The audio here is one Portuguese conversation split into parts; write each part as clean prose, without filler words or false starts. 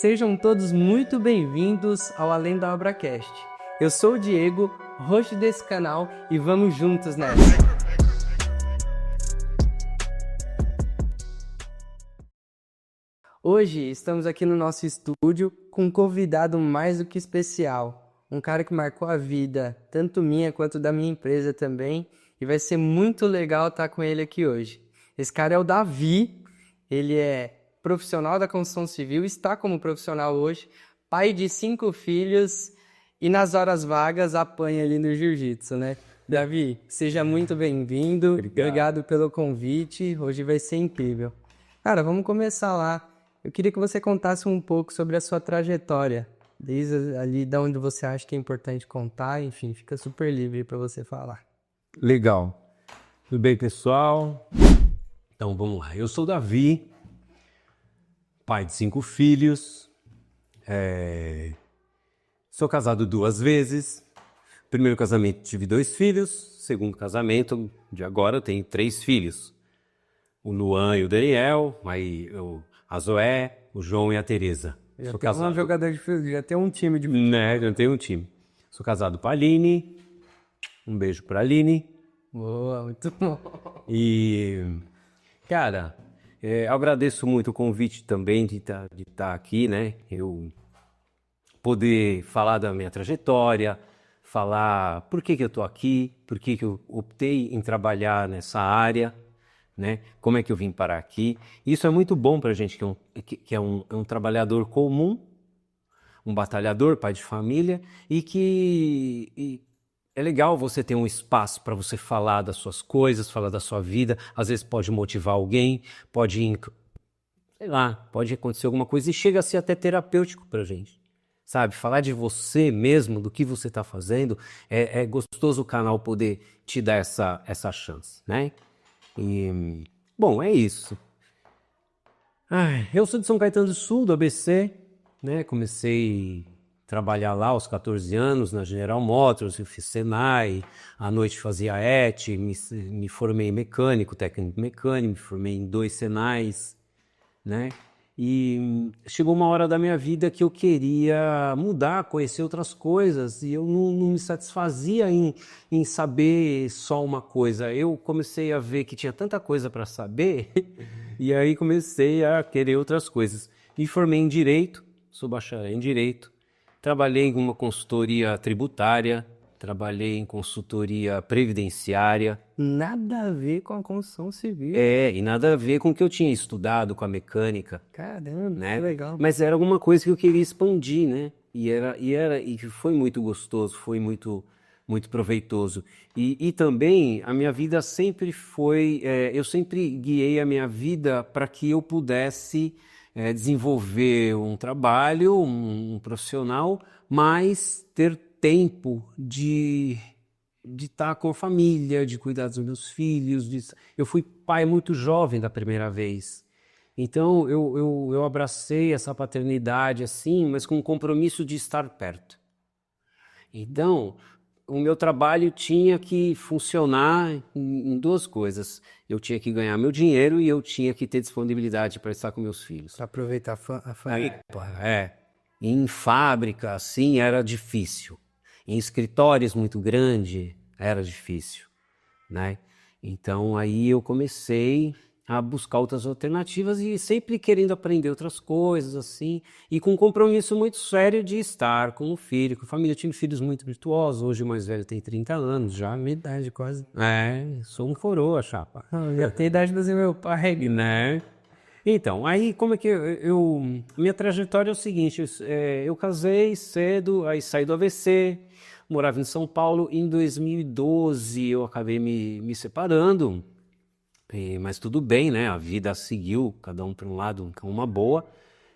Sejam todos muito bem-vindos ao Além da Obracast. Eu sou o Diego, host desse canal, e vamos juntos nessa! Hoje estamos aqui no nosso estúdio com um convidado mais do que especial. Um cara que marcou a vida, tanto minha quanto da minha empresa também, e vai ser muito legal estar com ele aqui hoje. Esse cara é o Davi, ele é profissional da construção civil, está como profissional hoje, pai de 5 filhos e nas horas vagas apanha ali no jiu-jitsu, né? Davi, seja muito bem-vindo, obrigado pelo convite, hoje vai ser incrível. Cara, vamos começar lá. Eu queria que você contasse um pouco sobre a sua trajetória, desde ali de onde você acha que é importante contar, enfim, fica super livre para você falar. Legal. Tudo bem, pessoal? Então, vamos lá. Eu sou o Davi, pai de 5 filhos, sou casado 2 vezes. Primeiro casamento tive 2 filhos, segundo casamento de agora eu tenho 3 filhos. O Luan e o Daniel, a Zoé, o João e a Tereza. Já tem um jogador de futebol, já tem um time de futebol. Né, já tenho um time. Sou casado com a Aline, um beijo pra Aline. Boa, muito bom. E, cara, eu agradeço muito o convite também de estar aqui, né? Eu poder falar da minha trajetória, falar por que eu estou aqui, por que eu optei em trabalhar nessa área, né? Como é que eu vim parar aqui. Isso é muito bom para a gente que é um trabalhador comum, um batalhador, pai de família, e é legal você ter um espaço para você falar das suas coisas, falar da sua vida. Às vezes pode motivar alguém, pode acontecer alguma coisa e chega a ser até terapêutico para a gente. Sabe, falar de você mesmo, do que você está fazendo, é gostoso o canal poder te dar essa chance, né? E, bom, é isso. Eu sou de São Caetano do Sul, do ABC, né? Comecei a trabalhar lá aos 14 anos, na General Motors, eu fiz Senai, à noite fazia ET, me formei em mecânico, técnico mecânico, me formei em 2 Senais, né? E chegou uma hora da minha vida que eu queria mudar, conhecer outras coisas, e eu não me satisfazia em saber só uma coisa. Eu comecei a ver que tinha tanta coisa para saber, e aí comecei a querer outras coisas. Me formei em Direito, sou bacharel em Direito, trabalhei em uma consultoria tributária, trabalhei em consultoria previdenciária. Nada a ver com a construção civil. E nada a ver com o que eu tinha estudado, com a mecânica. Caramba, né? Que legal. Mas era alguma coisa que eu queria expandir, né? E foi muito gostoso, foi muito proveitoso. E também a minha vida sempre foi, eu sempre guiei a minha vida para que eu pudesse desenvolver um trabalho, um profissional, mas ter tempo de estar com a família, de cuidar dos meus filhos. Eu fui pai muito jovem da primeira vez. Então eu abracei essa paternidade assim, mas com o compromisso de estar perto. Então o meu trabalho tinha que funcionar em 2 coisas. Eu tinha que ganhar meu dinheiro e eu tinha que ter disponibilidade para estar com meus filhos. Para aproveitar a família. Em fábrica, assim, era difícil. Em escritórios muito grandes, era difícil, né? Então aí eu comecei a buscar outras alternativas e sempre querendo aprender outras coisas, assim, e com um compromisso muito sério de estar com o filho, com a família. Eu tive filhos muito virtuosos, hoje o mais velho tem 30 anos já. Minha idade quase. Sou um coroa, chapa. Já tem idade do meu pai. Né? Então, aí como é que minha trajetória é o seguinte, eu casei cedo, aí saí do AVC, morava em São Paulo, em 2012 eu acabei me separando, mas tudo bem, né? A vida seguiu, cada um para um lado, com uma boa.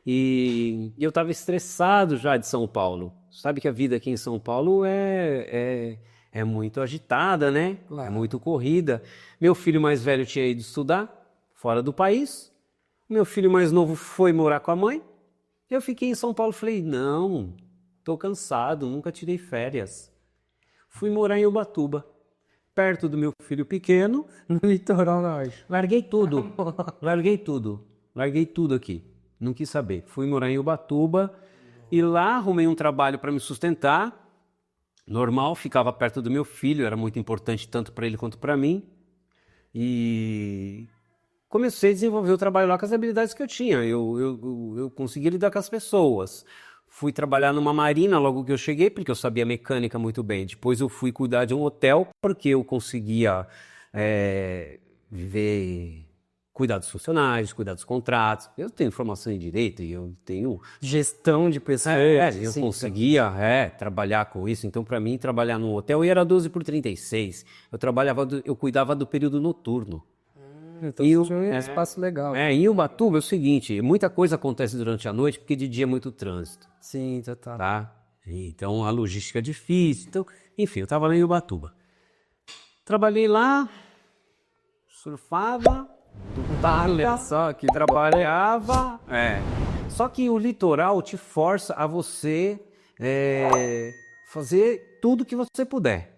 E eu estava estressado já de São Paulo. Sabe que a vida aqui em São Paulo é muito agitada, né? Claro. É muito corrida. Meu filho mais velho tinha ido estudar fora do país. Meu filho mais novo foi morar com a mãe. Eu fiquei em São Paulo e falei, não, estou cansado, nunca tirei férias. Fui morar em Ubatuba, perto do meu filho pequeno, No litoral norte. larguei tudo aqui. Não quis saber. Fui morar em Ubatuba e lá arrumei um trabalho para me sustentar. Normal, ficava perto do meu filho, era muito importante tanto para ele quanto para mim. E comecei a desenvolver o trabalho lá com as habilidades que eu tinha. Eu conseguia lidar com as pessoas. Fui trabalhar numa marina logo que eu cheguei, porque eu sabia mecânica muito bem. Depois eu fui cuidar de um hotel, porque eu conseguia viver, cuidar dos funcionários, cuidar dos contratos. Eu tenho formação em direito e eu tenho... Gestão de pessoas. eu conseguia trabalhar com isso. Então, para mim, trabalhar num hotel, e era 12 por 36. Eu cuidava do período noturno. Então tinha um espaço legal. Em Ubatuba é o seguinte, muita coisa acontece durante a noite, porque de dia é muito trânsito. Sim, total. Tá? Então a logística é difícil. Então, enfim, eu estava lá em Ubatuba. Trabalhei lá, surfava, Olha só que trabalhava. Só que o litoral te força a você fazer tudo que você puder.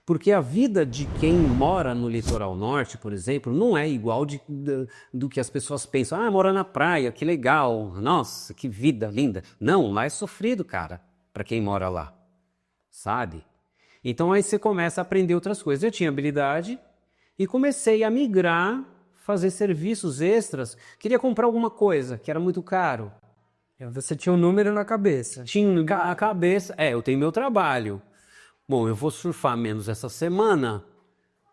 Porque a vida de quem mora no litoral norte, por exemplo, não é igual do que as pessoas pensam. Ah, mora na praia, que legal, nossa, que vida linda. Não, lá é sofrido, cara, para quem mora lá, sabe? Então aí você começa a aprender outras coisas. Eu tinha habilidade e comecei a migrar, fazer serviços extras. Queria comprar alguma coisa que era muito caro. Você tinha um número na cabeça. Tinha a cabeça, eu tenho meu trabalho. Bom, eu vou surfar menos essa semana,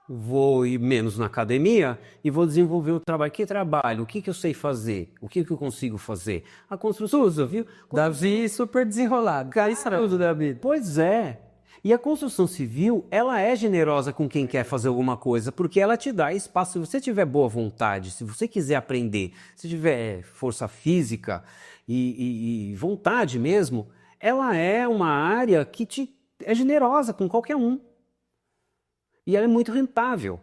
vou ir menos na academia e vou desenvolver o trabalho. Que trabalho? O que eu sei fazer? O que eu consigo fazer? A construção, viu? Davi super desenrolado. Isso é tudo, Davi. Pois é. E a construção civil, ela é generosa com quem quer fazer alguma coisa, porque ela te dá espaço. Se você tiver boa vontade, se você quiser aprender, se tiver força física e vontade mesmo, ela é uma área que é generosa com qualquer um. E ela é muito rentável,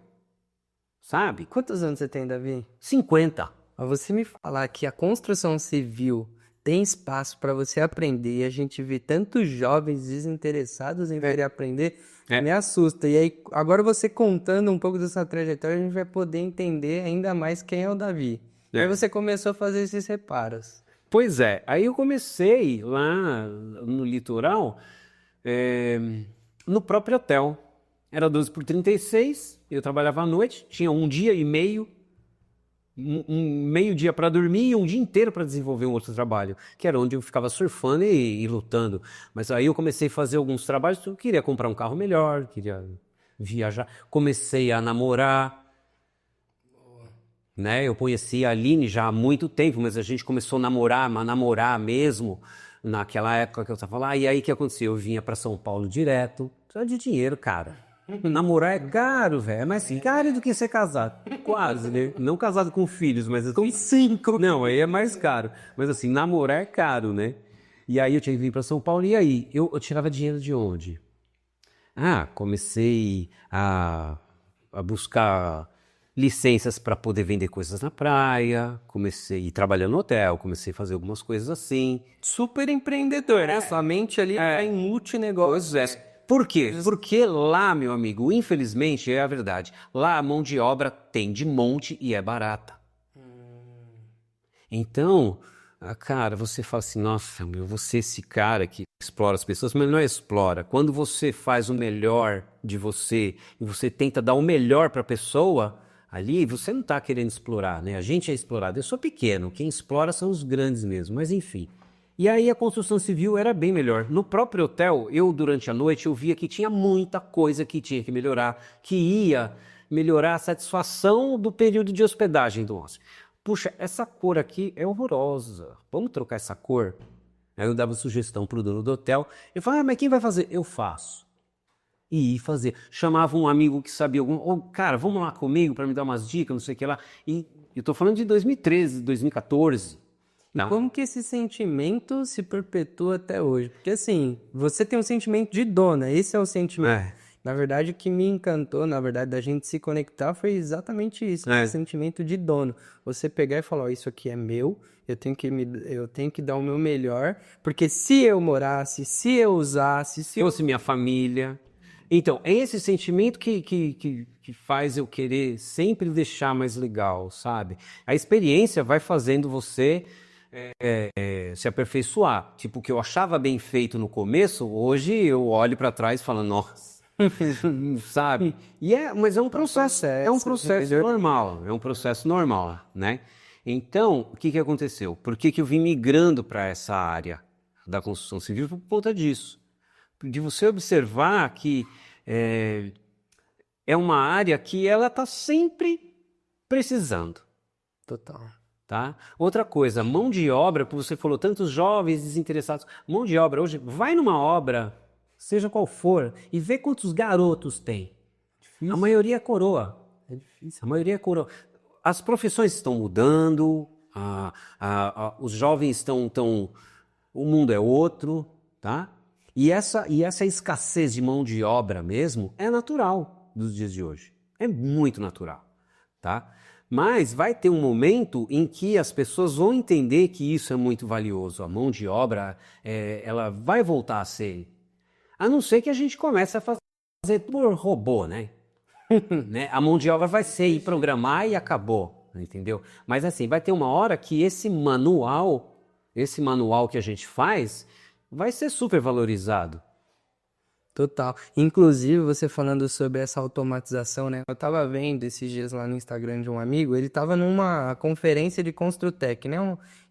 sabe? Quantos anos você tem, Davi? 50. Você me falar que a construção civil tem espaço para você aprender e a gente vê tantos jovens desinteressados em querer aprender, me assusta. E aí, agora você contando um pouco dessa trajetória, a gente vai poder entender ainda mais quem é o Davi. Aí você começou a fazer esses reparos. Pois é. Aí eu comecei lá no litoral... no próprio hotel. Era 12 por 36, eu trabalhava à noite, tinha um dia e meio, um meio dia para dormir e um dia inteiro para desenvolver um outro trabalho, que era onde eu ficava surfando e lutando. Mas aí eu comecei a fazer alguns trabalhos, eu queria comprar um carro melhor, queria viajar, comecei a namorar. Eu conhecia a Aline já há muito tempo, mas a gente começou a namorar mesmo, naquela época que eu estava lá. E aí o que aconteceu? Eu vinha para São Paulo direto, só de dinheiro, cara. Namorar é caro, velho. É mais caro do que ser casado. Quase, né? Não casado com filhos, mas assim... Com 5. Não, aí é mais caro. Mas assim, namorar é caro, né? E aí eu tinha que vir para São Paulo. E aí? Eu tirava dinheiro de onde? Comecei a buscar licenças para poder vender coisas na praia, comecei a ir trabalhando no hotel, comecei a fazer algumas coisas assim. Super empreendedor, né? Sua mente ali é em multinegócio. Por quê? Porque lá, meu amigo, infelizmente, é a verdade, lá a mão de obra tem de monte e é barata. Então, cara, você fala assim, nossa, você é esse cara que explora as pessoas, mas não é explora. Quando você faz o melhor de você e você tenta dar o melhor para a pessoa... Ali você não está querendo explorar, né? A gente é explorado. Eu sou pequeno, quem explora são os grandes mesmo, mas enfim. E aí a construção civil era bem melhor. No próprio hotel, durante a noite, eu via que tinha muita coisa que tinha que melhorar, que ia melhorar a satisfação do período de hospedagem do hóspede. Puxa, essa cor aqui é horrorosa, vamos trocar essa cor? Aí eu dava sugestão para o dono do hotel, ele falava, mas quem vai fazer? Eu faço. E ir fazer. Chamava um amigo que sabia algum... cara, vamos lá comigo para me dar umas dicas, não sei o que lá. E eu estou falando de 2013, 2014. E como que esse sentimento se perpetua até hoje? Porque assim, você tem um sentimento de dona, esse é o sentimento. Na verdade, o que me encantou, na verdade, da gente se conectar foi exatamente isso, esse sentimento de dono. Você pegar e falar, isso aqui é meu, eu tenho que dar o meu melhor, porque se eu morasse, se eu usasse... Se fosse minha família... Então, é esse sentimento que faz eu querer sempre deixar mais legal, sabe? A experiência vai fazendo você se aperfeiçoar. Tipo, o que eu achava bem feito no começo, hoje eu olho para trás e falo, nossa, sabe? Mas é um processo normal, né? Então, o que aconteceu? Por que eu vim migrando para essa área da construção civil? Por conta disso. De você observar que é uma área que ela está sempre precisando. Total. Tá? Outra coisa, mão de obra, como você falou, tantos jovens desinteressados, mão de obra hoje, vai numa obra, seja qual for, e vê quantos garotos tem. Difícil. A maioria é coroa. É difícil. A maioria é coroa. As profissões estão mudando, os jovens estão. O mundo é outro, tá? E essa escassez de mão de obra mesmo é natural dos dias de hoje. É muito natural, tá? Mas vai ter um momento em que as pessoas vão entender que isso é muito valioso. A mão de obra, ela vai voltar a ser. A não ser que a gente comece a fazer por robô, né? Né? A mão de obra vai ser ir programar e acabou, entendeu? Mas assim, vai ter uma hora que esse manual que a gente faz, vai ser super valorizado. Total. Inclusive, você falando sobre essa automatização, né? Eu tava vendo esses dias lá no Instagram de um amigo, ele tava numa conferência de Construtec, né?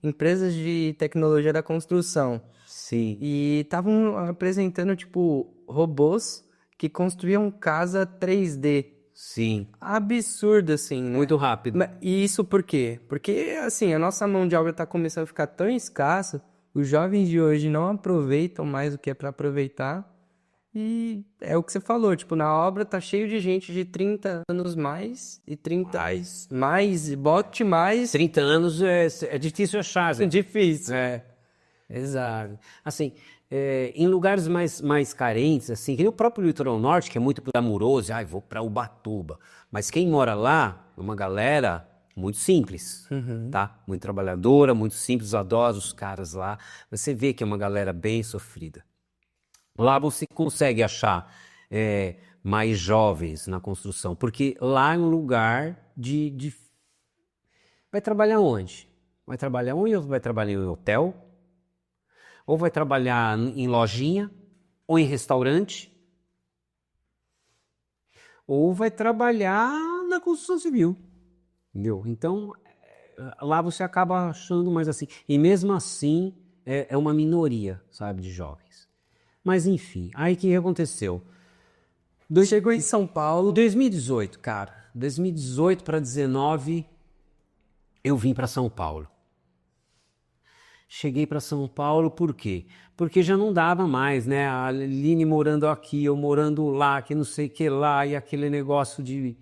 Empresas de tecnologia da construção. Sim. E estavam apresentando, tipo, robôs que construíam casa 3D. Sim. Absurdo, assim, né? Muito rápido. E isso por quê? Porque, assim, a nossa mão de obra tá começando a ficar tão escassa, os jovens de hoje não aproveitam mais o que é para aproveitar. E é o que você falou, tipo, na obra tá cheio de gente de 30 anos mais e 30 mais e bote mais. 30 anos é difícil achar, né? Difícil, exato. Assim, em lugares mais carentes, assim, que nem o próprio litoral norte, que é muito glamuroso, vou para Ubatuba. Mas quem mora lá é uma galera muito simples, tá? Muito trabalhadora, muito simples, adoro os caras lá. Você vê que é uma galera bem sofrida. Lá você consegue achar mais jovens na construção, porque lá é um lugar de... Vai trabalhar onde? Vai trabalhar onde? Ou vai trabalhar em hotel? Ou vai trabalhar em lojinha? Ou em restaurante? Ou vai trabalhar na construção civil? Entendeu? Então, lá você acaba achando mais assim. E mesmo assim, é uma minoria, sabe, de jovens. Mas enfim, aí o que aconteceu? Chegou em São Paulo. 2018, cara. 2018 para 2019, eu vim para São Paulo. Cheguei para São Paulo por quê? Porque já não dava mais, né? A Aline morando aqui, eu morando lá, que não sei o que lá, e aquele negócio de...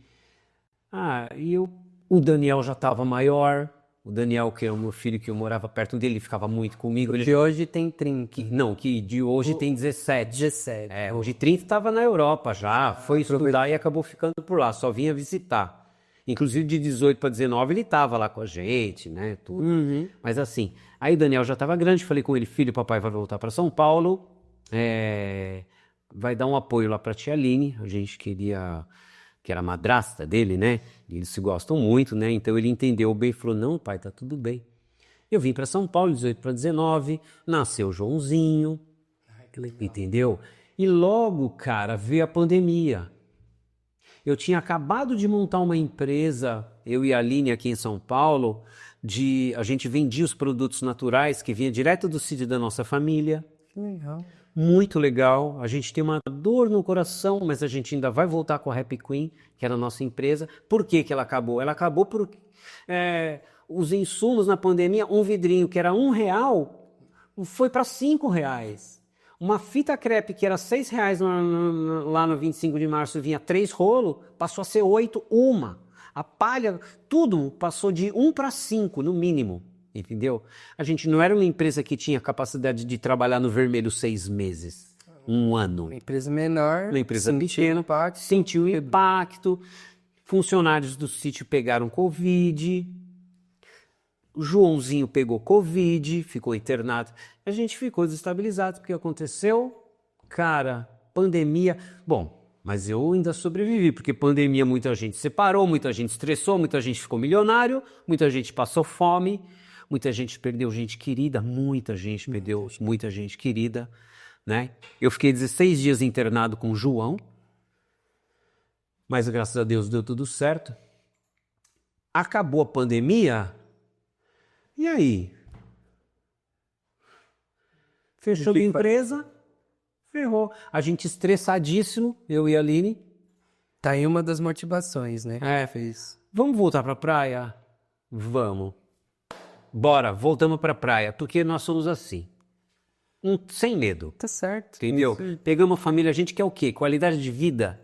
O Daniel já estava maior. O Daniel, que é o meu filho, que eu morava perto dele, ele ficava muito comigo. De hoje tem 30. Não, que de hoje tem 17. 17. Hoje 30 estava na Europa já, foi estudar e acabou ficando por lá, só vinha visitar. Inclusive de 18 para 19 ele estava lá com a gente, né, tudo. Mas assim, aí o Daniel já estava grande, falei com ele, filho, papai vai voltar para São Paulo, vai dar um apoio lá para a tia Aline, a gente queria... que era a madrasta dele, né? E eles se gostam muito, né? Então ele entendeu bem e falou, não, pai, tá tudo bem. Eu vim para São Paulo, 18 para 19, nasceu o Joãozinho, entendeu? E logo, cara, veio a pandemia. Eu tinha acabado de montar uma empresa, eu e a Aline aqui em São Paulo, a gente vendia os produtos naturais que vinha direto do sítio da nossa família. Que legal. Muito legal, a gente tem uma dor no coração, mas a gente ainda vai voltar com a Happy Queen, que era a nossa empresa. Por que ela acabou? Ela acabou porque os insumos na pandemia, um vidrinho que era R$1, foi para R$5. Uma fita crepe que era R$6 lá no 25 de março, vinha 3 rolos, passou a ser 8, uma. A palha, tudo passou de 1 para 5, no mínimo. Entendeu? A gente não era uma empresa que tinha capacidade de trabalhar no vermelho 6 meses, 1 ano. Uma empresa menor, Uma empresa pequena, sentiu o impacto, funcionários do sítio pegaram Covid, o Joãozinho pegou Covid, ficou internado. A gente ficou desestabilizado, porque aconteceu, cara, pandemia. Bom, Mas eu ainda sobrevivi, porque pandemia muita gente separou, muita gente estressou, muita gente ficou milionário, muita gente passou fome, muita gente perdeu gente querida, muita gente perdeu muita gente querida, né? Eu fiquei 16 dias internado com o João, mas graças a Deus deu tudo certo. Acabou a pandemia, e aí? Fechou a empresa, ferrou. A gente estressadíssimo, eu e a Aline. Tá aí uma das motivações, né? Fez. Vamos voltar pra praia? Vamos. Bora, voltamos pra praia, porque nós somos assim. Sem medo. Tá certo. Entendeu? Pegamos a família, a gente quer o quê? Qualidade de vida.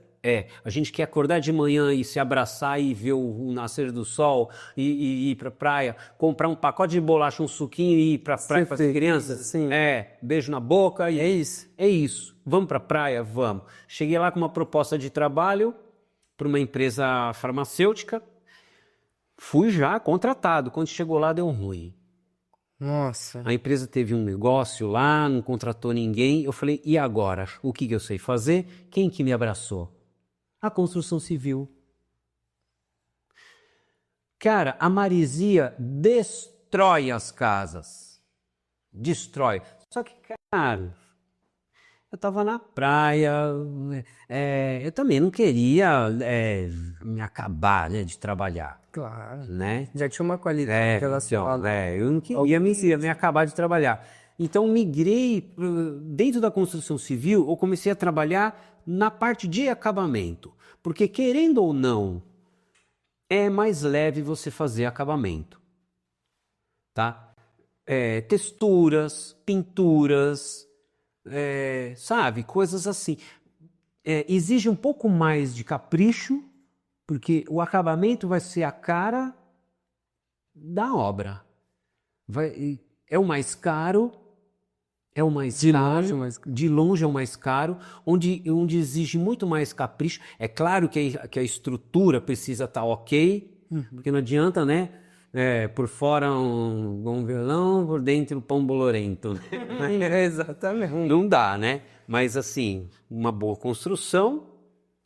A gente quer acordar de manhã e se abraçar e ver o nascer do sol e ir pra praia, comprar um pacote de bolacha, um suquinho e ir pra praia com as crianças. Sim. Beijo na boca. É isso. É isso. Vamos pra praia? Vamos. Cheguei lá com uma proposta de trabalho para uma empresa farmacêutica. Fui já contratado. Quando chegou lá, deu ruim. Nossa. A empresa teve um negócio lá, não contratou ninguém. Eu falei, e agora? O que eu sei fazer? Quem que me abraçou? A construção civil. Cara, a maresia destrói as casas. Destrói. Só que, cara, eu tava na praia, eu também não queria me acabar, né, de trabalhar. Claro. Né? Já tinha uma qualidade relacionada. Eu não queria me acabar de trabalhar. Então, migrei dentro da construção civil, eu comecei a trabalhar na parte de acabamento. Porque, querendo ou não, é mais leve você fazer acabamento. Tá? Texturas, pinturas, sabe? Coisas assim. Exige um pouco mais de capricho, porque o acabamento vai ser a cara da obra. É o mais caro, de longe é o mais caro, onde exige muito mais capricho. É claro que a estrutura precisa estar ok, porque não adianta, né? Por fora um bom violão, por dentro um pão bolorento. Exatamente. Não dá, né? Mas assim, uma boa construção,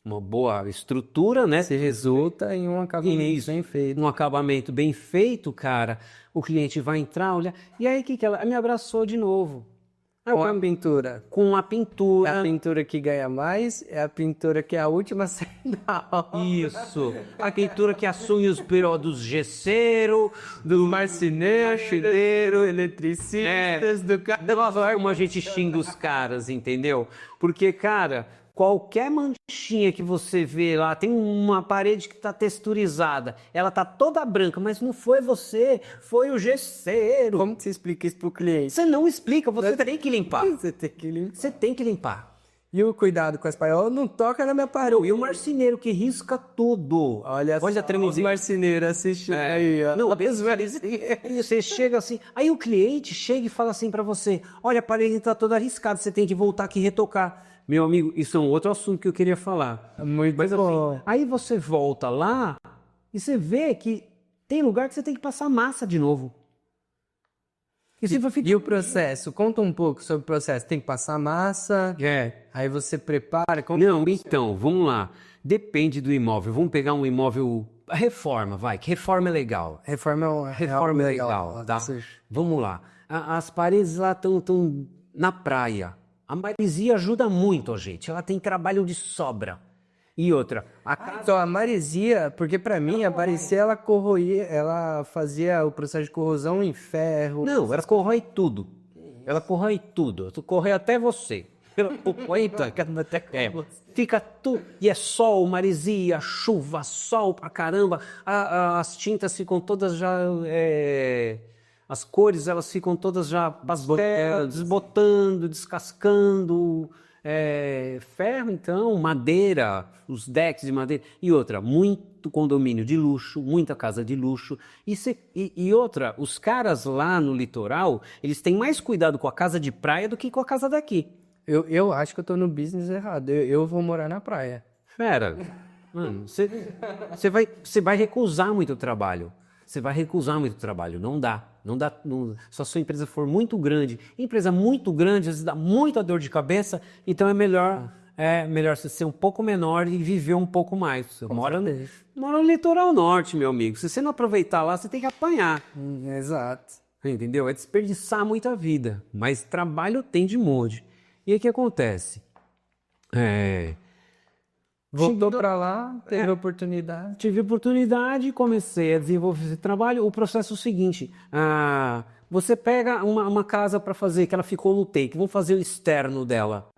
uma boa estrutura, né? Se resulta em um acabamento bem feito. Um acabamento bem feito, cara. O cliente vai entrar, olhar. E aí, que ela me abraçou de novo. Com a pintura. Com a pintura. É a pintura que ganha mais, é a pintura que é a última da obra. Isso. A pintura que assume os dos gesseiro, do marceneiro, chuleiro, eletricistas, do cara. Como a gente xinga os caras, entendeu? Porque, cara, qualquer manchinha que você vê lá, tem uma parede que está texturizada, ela tá toda branca, mas não foi você, foi o gesseiro. Como que você explica isso pro cliente? Você não explica, você tem que limpar. Você tem que limpar. Você tem que limpar. E o cuidado com a espanhola não toca na minha parede. E o marceneiro que risca tudo. Olha a tremezinha. Os marceneiros assistindo aí, ó. Não, você chega assim, aí o cliente chega e fala assim pra você, olha, a parede tá toda arriscada, você tem que voltar aqui e retocar. Meu amigo, isso é um outro assunto que eu queria falar. Muito bom. Assim, aí você volta lá e você vê que tem lugar que você tem que passar massa de novo. E o processo? Conta um pouco sobre o processo. Tem que passar massa, aí você prepara... Não, então, vamos lá. Depende do imóvel. Vamos pegar um imóvel... A reforma, vai, que reforma é legal. Reforma é legal, tá? Vamos lá. As paredes lá estão na praia. A maresia ajuda muito a gente. Ela tem trabalho de sobra. E outra, então a maresia, porque pra mim a maresia ela corroía, ela fazia o processo de corrosão em ferro. Não, ela corrói tudo. Ela corrói tudo. Corrói até você. Fica tudo. E é sol, maresia, chuva, sol pra caramba. As tintas ficam todas já. As cores elas ficam todas já desbotando, descascando. Ferro, então, madeira, os decks de madeira. E outra, muito condomínio de luxo, muita casa de luxo. E outra, os caras lá no litoral, eles têm mais cuidado com a casa de praia do que com a casa daqui. Eu acho que eu tô no business errado. Eu vou morar na praia. Fera, mano, você vai recusar muito trabalho. Você vai recusar muito trabalho. Não dá. Se a sua empresa for muito grande, empresa muito grande, às vezes dá muita dor de cabeça, então é melhor É melhor você ser um pouco menor e viver um pouco mais. Você mora certeza. no litoral norte, meu amigo. Se você não aproveitar lá, você tem que apanhar. Exato. Entendeu? É desperdiçar muita vida. Mas trabalho tem de monte. E aí o que acontece? Voltou Chegou- pra lá, teve oportunidade. Tive oportunidade, comecei a desenvolver esse trabalho. O processo é o seguinte: você pega uma casa para fazer, que ela ficou no take, vamos fazer o externo dela.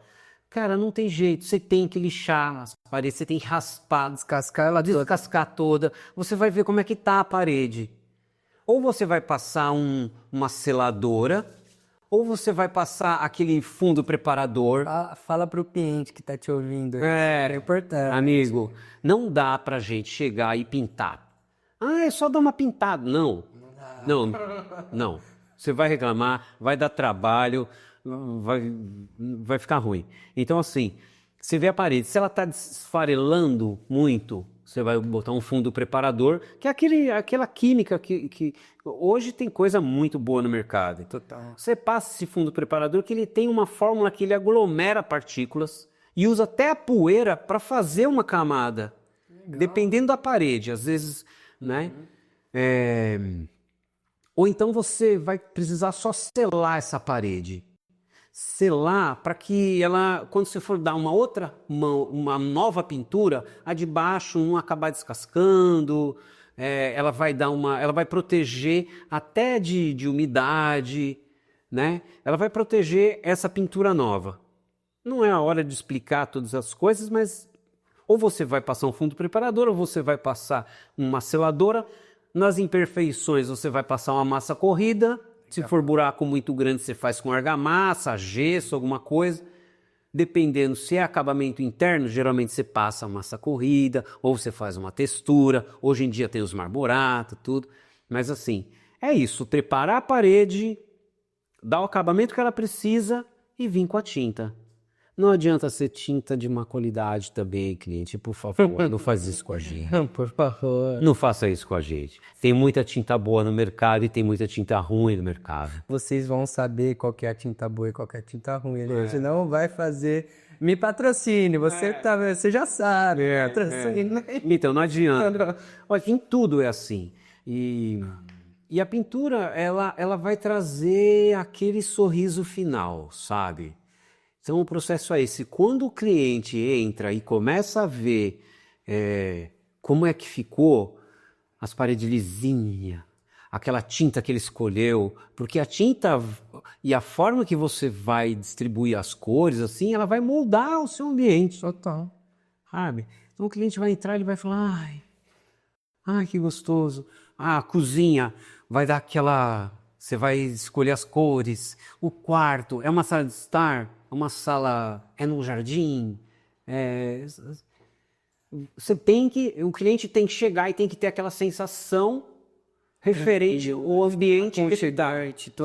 Cara, não tem jeito, você tem que lixar as paredes, você tem que raspar, Descascar ela toda. descascar toda. Você vai ver como é que tá a parede. Ou você vai passar uma seladora, ou você vai passar aquele fundo preparador. Fala pro cliente que tá te ouvindo. É importante. Amigo, não dá pra gente chegar e pintar. É só dar uma pintada. Não. Não, não. Você vai reclamar, vai dar trabalho, vai ficar ruim. Então, assim, você vê a parede, se ela está esfarelando muito, você vai botar um fundo preparador, que é aquela química que hoje tem coisa muito boa no mercado. Total. Você passa esse fundo preparador que ele tem uma fórmula que ele aglomera partículas e usa até a poeira para fazer uma camada, dependendo da parede, às vezes, né? Ou então você vai precisar só selar essa parede. Selar para que ela, quando você for dar uma nova pintura, a de baixo não acabar descascando, ela vai proteger até de umidade, né? Ela vai proteger essa pintura nova. Não é a hora de explicar todas as coisas, mas ou você vai passar um fundo preparador, ou você vai passar uma seladora. Nas imperfeições você vai passar uma massa corrida. Se for buraco muito grande, você faz com argamassa, gesso, alguma coisa. Dependendo se é acabamento interno, geralmente você passa a massa corrida, ou você faz uma textura. Hoje em dia tem os marmorato, tudo. Mas assim, é isso. Preparar a parede, dar o acabamento que ela precisa e vir com a tinta. Não adianta ser tinta de má qualidade também, cliente. Por favor, não faz isso com a gente. Por favor. Não faça isso com a gente. Tem muita tinta boa no mercado e tem muita tinta ruim no mercado. Vocês vão saber qual que é a tinta boa e qual que é a tinta ruim. A gente não vai fazer... Me patrocine, você já sabe. Patrocine. Então, não adianta. Olha, em tudo é assim. E a pintura, ela vai trazer aquele sorriso final, sabe? Então, o processo é esse. Quando o cliente entra e começa a ver como é que ficou as paredes lisinhas, aquela tinta que ele escolheu, porque a tinta e a forma que você vai distribuir as cores, assim, ela vai moldar o seu ambiente. Total. Sabe? Então, o cliente vai entrar e ele vai falar, ai, que gostoso. A cozinha vai dar aquela... Você vai escolher as cores. O quarto é uma sala de estar, uma sala é num jardim. O cliente tem que chegar e tem que ter aquela sensação referente ao ambiente.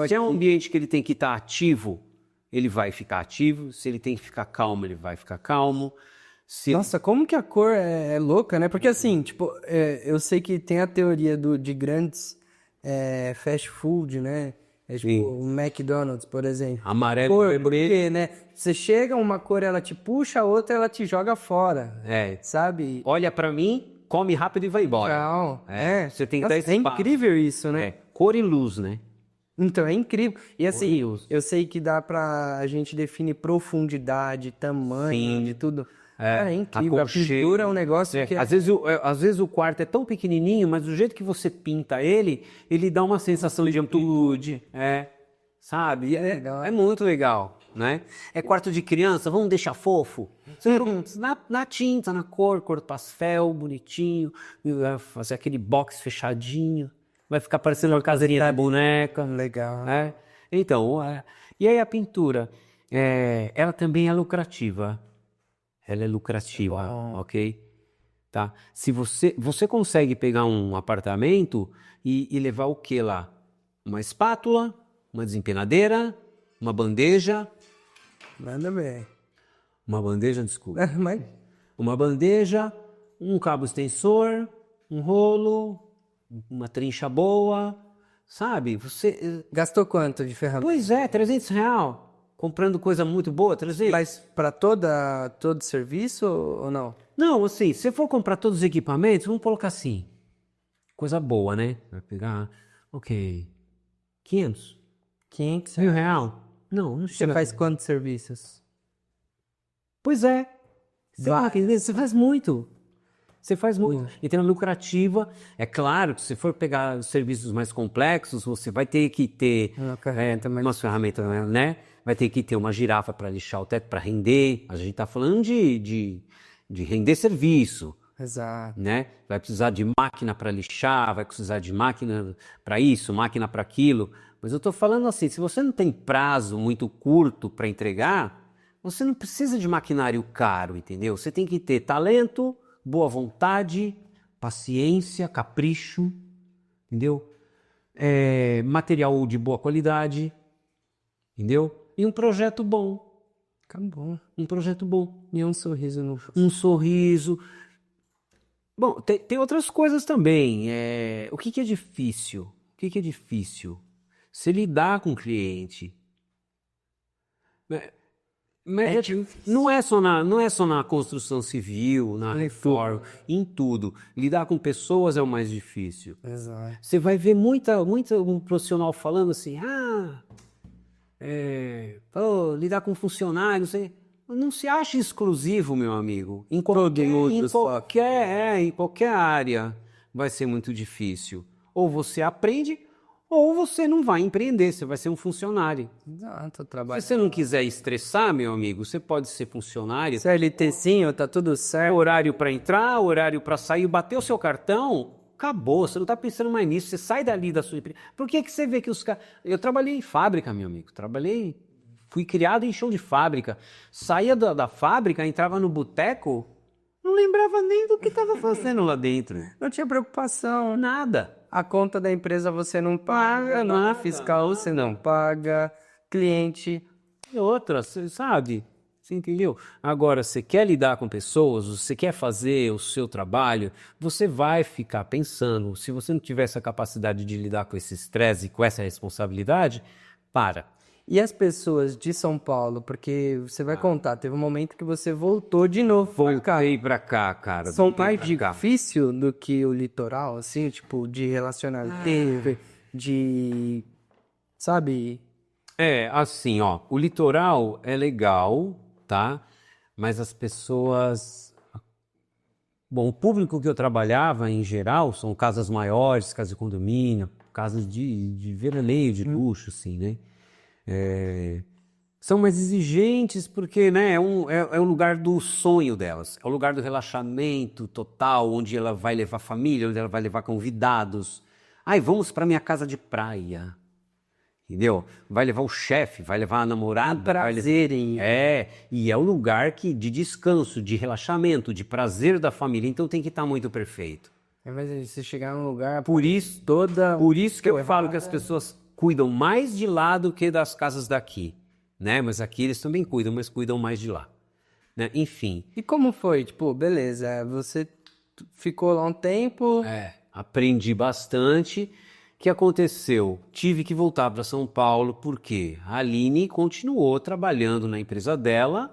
Se é um ambiente que ele tem que estar ativo, ele vai ficar ativo. Se ele tem que ficar calmo, ele vai ficar calmo. Nossa, como que a cor é louca, né? Porque assim, tipo, eu sei que tem a teoria de grandes fast food, né? Tipo, o McDonald's, por exemplo. Amarelo, cor, vermelho. porque, né? Você chega, uma cor ela te puxa, a outra ela te joga fora. Sabe? Olha pra mim, come rápido e vai embora. Tchau. Você tem que Nossa, dar espaço. é incrível isso, né? Cor e luz, né? Então, é incrível. E assim, Cor e luz. eu sei que dá pra gente definir profundidade, tamanho, de tudo. É incrível. A pintura é um negócio que... Às vezes o quarto é tão pequenininho, mas do jeito que você pinta ele dá uma sensação de amplitude. Sabe? É muito legal, né? É quarto de criança, vamos deixar fofo? Na tinta, na cor pastel, bonitinho, fazer aquele box fechadinho, vai ficar parecendo uma caseirinha da boneca. Legal. Então, e aí a pintura, ela também é lucrativa. Ela é lucrativa, ok? Tá? Se você consegue pegar um apartamento e levar o que lá? Uma espátula, uma desempenadeira, uma bandeja. Manda bem. Uma bandeja, desculpa. Mas... Uma bandeja, um cabo extensor, um rolo, uma trincha boa, sabe? Gastou quanto de ferramenta? Pois é, R$300. comprando coisa muito boa, 300. Mas para todo serviço ou não? Não, assim, se você for comprar todos os equipamentos, vamos colocar assim, coisa boa, né? Vai pegar, ok, 500, 500 mil reais. real. Não Você chega. faz quantos serviços? Pois é. Você faz muito. Você faz muito. Ui. E tem uma lucrativa. É claro que se for pegar serviços mais complexos, você vai ter que ter Uma ferramenta mais- umas ferramentas, né? Vai ter que ter uma girafa para lixar o teto, para render. A gente está falando de render serviço, Exato. né? Vai precisar de máquina para lixar, vai precisar de máquina para isso, máquina para aquilo. Mas eu estou falando assim, se você não tem prazo muito curto para entregar, você não precisa de maquinário caro, entendeu? Você tem que ter talento, boa vontade, paciência, capricho, entendeu? Material de boa qualidade, entendeu? E um projeto bom, Acabou. um projeto bom. E um sorriso no rosto. Um sorriso. Bom, tem outras coisas também. O que que é difícil? O que que é difícil? Se lidar com o cliente. Não é só na construção civil, na reforma, em tudo. Lidar com pessoas é o mais difícil. Exato. Você vai ver um profissional falando assim, lidar com funcionário, não se acha exclusivo, meu amigo. Em qualquer área vai ser muito difícil. Ou você aprende, ou você não vai empreender, você vai ser um funcionário. Exato, Se trabalho. você não quiser estressar, meu amigo, você pode ser funcionário. CLT sim, tá tudo certo. Horário para entrar, horário para sair, bateu o seu cartão, acabou, você não está pensando mais nisso, você sai dali da sua empresa. Por que que você vê que os caras... Eu trabalhei em fábrica, meu amigo, fui criado em chão de fábrica, saía da fábrica, entrava no boteco, não lembrava nem do que estava fazendo lá dentro. Não tinha preocupação. Nada. A conta da empresa você não paga, não, fiscal você não paga, cliente. E outra, você sabe? Você entendeu? Agora, você quer lidar com pessoas, você quer fazer o seu trabalho, você vai ficar pensando. Se você não tiver essa capacidade de lidar com esse estresse e com essa responsabilidade, para. E as pessoas de São Paulo, porque você vai contar, teve um momento que você voltou de novo pra cá. Voltei pra cá, cara. São voltei mais pra cá. difícil do que o litoral, assim, tipo, de relacionamento, de, sabe? Assim, ó, o litoral é legal, tá? Mas as pessoas... Bom, o público que eu trabalhava, em geral, são casas maiores, casas de condomínio, casas de veraneio, de luxo, assim, né? São mais exigentes porque, né, é um lugar do sonho delas, é o lugar do relaxamento total, onde ela vai levar família, onde ela vai levar convidados. Ai, vamos para minha casa de praia, entendeu? Vai levar o chefe, vai levar a namorada. Prazer em... E é um lugar de descanso, de relaxamento, de prazer da família, então tem que estar muito perfeito. Mas você chegar num lugar... Por isso que eu falo que as pessoas cuidam mais de lá do que das casas daqui, né? Mas aqui eles também cuidam, mas cuidam mais de lá, né? Enfim. E como foi? Tipo, beleza, você ficou lá um tempo... Aprendi bastante. O que aconteceu? Tive que voltar para São Paulo porque a Aline continuou trabalhando na empresa dela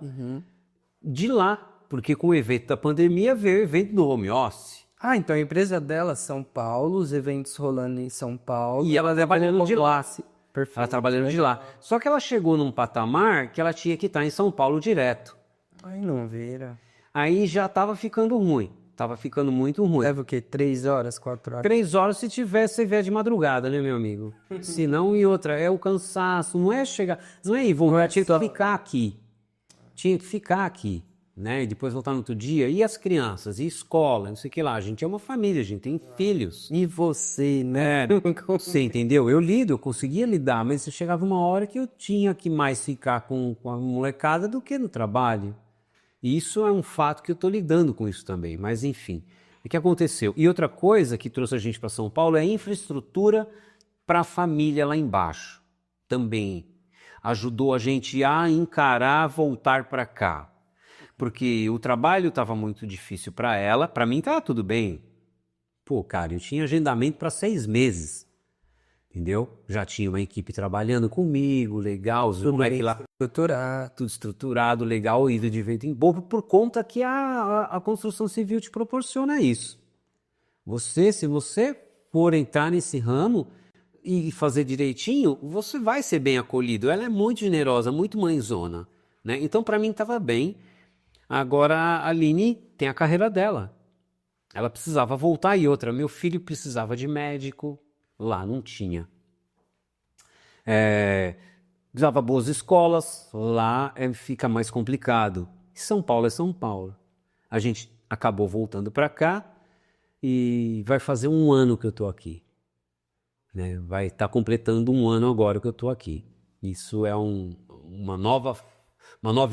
de lá, porque com o evento da pandemia veio o evento do home office. Ah, então a empresa dela, São Paulo, os eventos rolando em São Paulo. E ela trabalhando de lá. Perfeito. Ela trabalhando de lá. Só que ela chegou num patamar que ela tinha que estar em São Paulo direto. Ai, não vira. Aí já estava ficando ruim. Estava ficando muito ruim. Leva o quê? 3 horas, 4 horas? 3 horas se tivesse, você vier de madrugada, né, meu amigo? Se não, e outra, é o cansaço, não é chegar, não é ir voltar, tinha que ficar aqui. Tinha que ficar aqui, né? E depois voltar no outro dia. E as crianças, e escola, não sei o que lá. A gente é uma família, a gente tem filhos. E você, né? Você entendeu? Eu conseguia lidar, mas chegava uma hora que eu tinha que mais ficar com a molecada do que no trabalho. E isso é um fato que eu estou lidando com isso também, mas enfim, o que aconteceu? E outra coisa que trouxe a gente para São Paulo é a infraestrutura para a família lá embaixo. Também ajudou a gente a encarar, voltar para cá. Porque o trabalho estava muito difícil para ela, para mim estava tudo bem. Pô, cara, eu tinha agendamento para 6 meses. entendeu? Já tinha uma equipe trabalhando comigo, legal, os moleques lá tudo estruturado, legal, ido de vento em bobo, por conta que a construção civil te proporciona isso. Se você for entrar nesse ramo e fazer direitinho, você vai ser bem acolhido. Ela é muito generosa, muito mãezona, né? Então, para mim, estava bem. Agora, a Aline tem a carreira dela. Ela precisava voltar e outra. Meu filho precisava de médico, lá não tinha. Precisava boas escolas, lá fica mais complicado. São Paulo é São Paulo. A gente acabou voltando para cá e vai fazer 1 ano que eu estou aqui. Né? Vai estar completando 1 ano agora que eu estou aqui. Isso é uma nova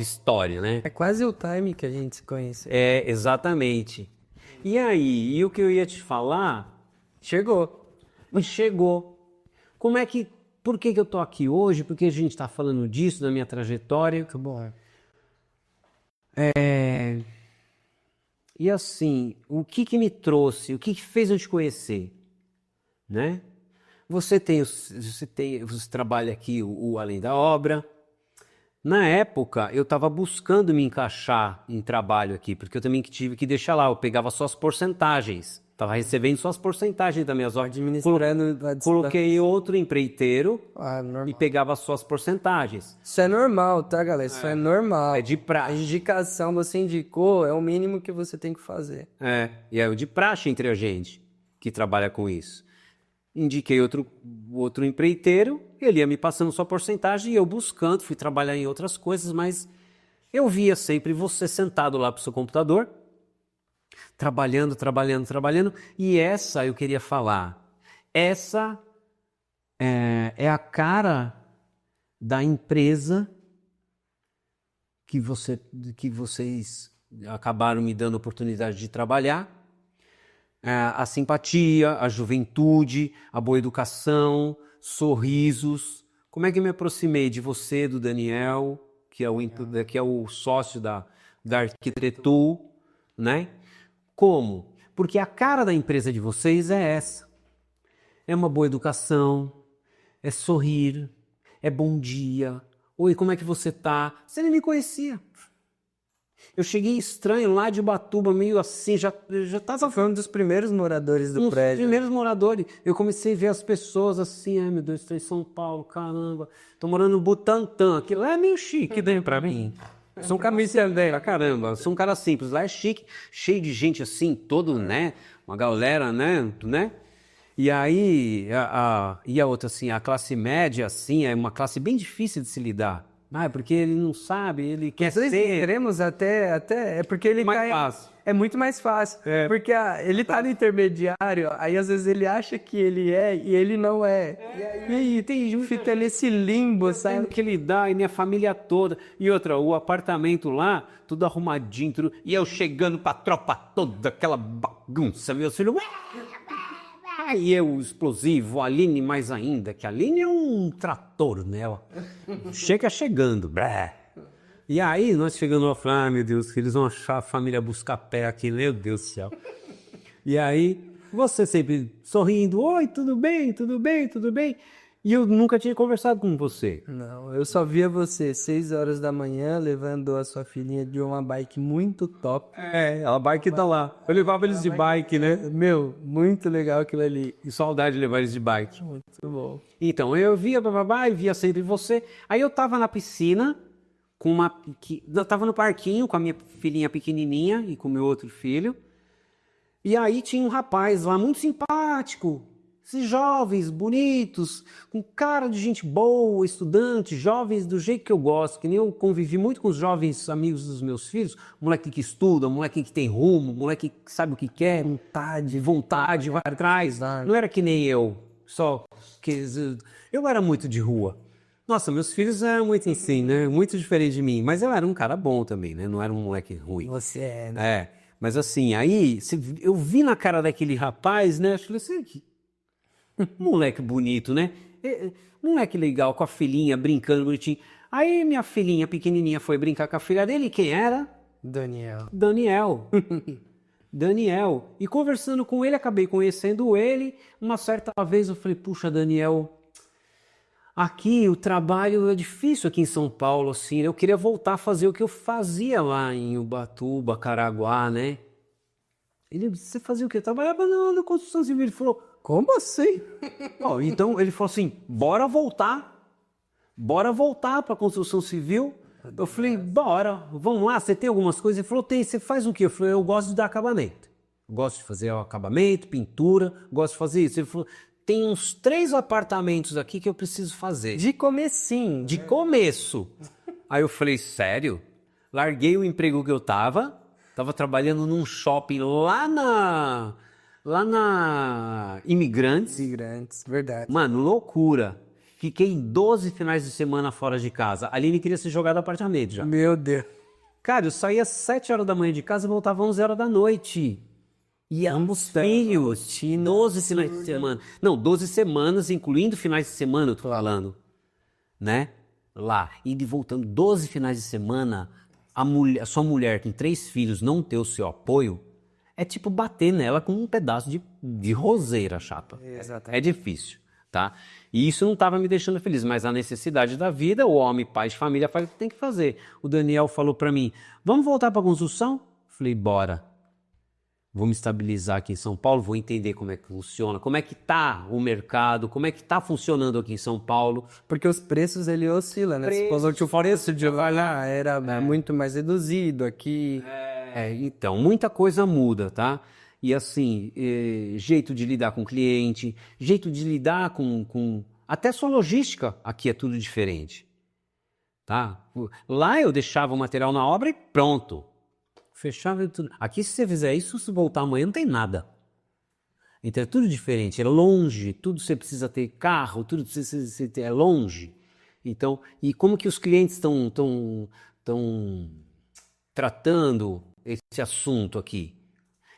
história, né? É quase o time que a gente se conhece. É, exatamente. E aí, e o que eu ia te falar? Chegou. Por que eu tô aqui hoje? Por que a gente está falando disso, da minha trajetória? Muito bom. E assim, o que me trouxe, o que fez eu te conhecer, né? Você trabalha aqui o Além da Obra. Na época, eu estava buscando me encaixar em trabalho aqui, porque eu também tive que deixar lá, eu pegava só as porcentagens. Estava recebendo só as porcentagens das minhas ordens. Administrando. Coloquei outro empreiteiro normal. e pegava só as porcentagens. Isso é normal, tá, galera? Isso é normal. É de praxe. A indicação você indicou, é o mínimo que você tem que fazer. E é o de praxe entre a gente que trabalha com isso. Indiquei outro empreiteiro, ele ia me passando sua porcentagem e eu buscando, fui trabalhar em outras coisas, mas eu via sempre você sentado lá pro seu computador, trabalhando, e essa eu queria falar, essa é a cara da empresa que vocês acabaram me dando oportunidade de trabalhar. A simpatia, a juventude, a boa educação, sorrisos. Como é que eu me aproximei de você, do Daniel, que é o sócio da Arquitetu, né? Como? Porque a cara da empresa de vocês é essa. É uma boa educação, é sorrir, é bom dia. Oi, como é que você tá? Você nem me conhecia. Eu cheguei estranho lá de Ubatuba, meio assim, já tava... Foi um dos primeiros moradores do prédio. Os primeiros moradores. Eu comecei a ver as pessoas assim, ai meu Deus, estou em São Paulo, caramba. Tô morando no Butantã, aquilo lá é meio chique, né, pra mim. Sou um camisa pra caramba, sou um cara simples. Lá é chique, cheio de gente assim, todo, né, uma galera, né? E aí, e a outra assim, a classe média, assim, é uma classe bem difícil de se lidar. Porque ele não sabe, ele quer ser... Queremos até é porque ele mais fácil. É muito mais fácil. Porque ele tá no intermediário, aí às vezes ele acha que ele é e ele não é. E aí fica nesse limbo, sabe? Tendo que lidar, e minha família toda. E outra, o apartamento lá, tudo arrumadinho, tudo... E eu chegando pra tropa toda, aquela bagunça, meu filho... E eu, explosivo, a Aline mais ainda, que a Aline é um trator, né? Chegando. E aí, nós chegando lá, falei, meu Deus, eles vão achar a família buscar pé aqui, meu Deus do céu. E aí, você sempre sorrindo, oi, tudo bem? E eu nunca tinha conversado com você. Não, eu só via você 6 horas da manhã levando a sua filhinha de uma bike muito top. A bike tá lá. Eu levava eles de bike, né? Meu, muito legal aquilo ali. E saudade de levar eles de bike. Muito bom. Então, eu via, e via sempre você. Aí eu tava na piscina, eu tava no parquinho com a minha filhinha pequenininha e com o meu outro filho. E aí tinha um rapaz lá, muito simpático. Esses jovens, bonitos, com cara de gente boa, estudantes, jovens do jeito que eu gosto, que nem eu convivi muito com os jovens amigos dos meus filhos, moleque que estuda, moleque que tem rumo, moleque que sabe o que quer, vontade, vai atrás. Não era que nem eu, só que eu era muito de rua. Nossa, meus filhos eram muito assim, né? Muito diferente de mim, mas eu era um cara bom também, né? Não era um moleque ruim. Você é, né? Mas assim, aí eu vi na cara daquele rapaz, né? Eu falei assim, moleque bonito, né? Moleque legal, com a filhinha, brincando bonitinho. Aí minha filhinha pequenininha foi brincar com a filha dele. Quem era? Daniel. Daniel. E conversando com ele, acabei conhecendo ele. Uma certa vez eu falei, puxa, Daniel, aqui o trabalho é difícil aqui em São Paulo, assim. Eu queria voltar a fazer o que eu fazia lá em Ubatuba, Caraguá, né? Você fazia o quê? Eu trabalhava na construção civil. Ele falou, Como assim? ó, então ele falou assim, bora voltar para a construção civil. Eu falei, bora, vamos lá, você tem algumas coisas? Ele falou, tem, você faz o quê? Eu falei, eu gosto de dar acabamento. Eu gosto de fazer o acabamento, pintura, gosto de fazer isso. Ele falou, tem uns 3 apartamentos aqui que eu preciso fazer. De comecinho. De começo. Aí eu falei, sério? Larguei o emprego que eu tava trabalhando num shopping lá na Imigrantes. Imigrantes, verdade. Mano, loucura. Fiquei 12 finais de semana fora de casa. A Aline queria se jogar do apartamento já. Meu Deus. Cara, eu saía às 7 horas da manhã de casa e voltava às 11 horas da noite. E ambos filhos, 12 finais de semana. Não, 12 semanas, incluindo finais de semana, eu tô falando. Né? Lá. Indo e voltando 12 finais de semana, a sua mulher com 3 filhos não ter o seu apoio, é tipo bater nela com um pedaço de roseira chapa. Exatamente. É difícil, tá? E isso não estava me deixando feliz, mas a necessidade da vida, o homem, pai de família, faz o que tem que fazer. O Daniel falou para mim, vamos voltar para a construção? Falei, bora. Vou me estabilizar aqui em São Paulo, vou entender como é que funciona, como é que tá o mercado, como é que tá funcionando aqui em São Paulo. Porque os preços, ele oscila, né? Se fosse o preço de lá era muito mais reduzido aqui. Então, muita coisa muda, tá? E assim, jeito de lidar com o cliente, jeito de lidar com... Até sua logística aqui é tudo diferente, tá? Lá eu deixava o material na obra e pronto. Fechava tudo. Aqui, se você fizer isso, se voltar amanhã, não tem nada. Então é tudo diferente, é longe, tudo você precisa ter carro, tudo você é longe. Então, e como que os clientes estão tratando esse assunto aqui?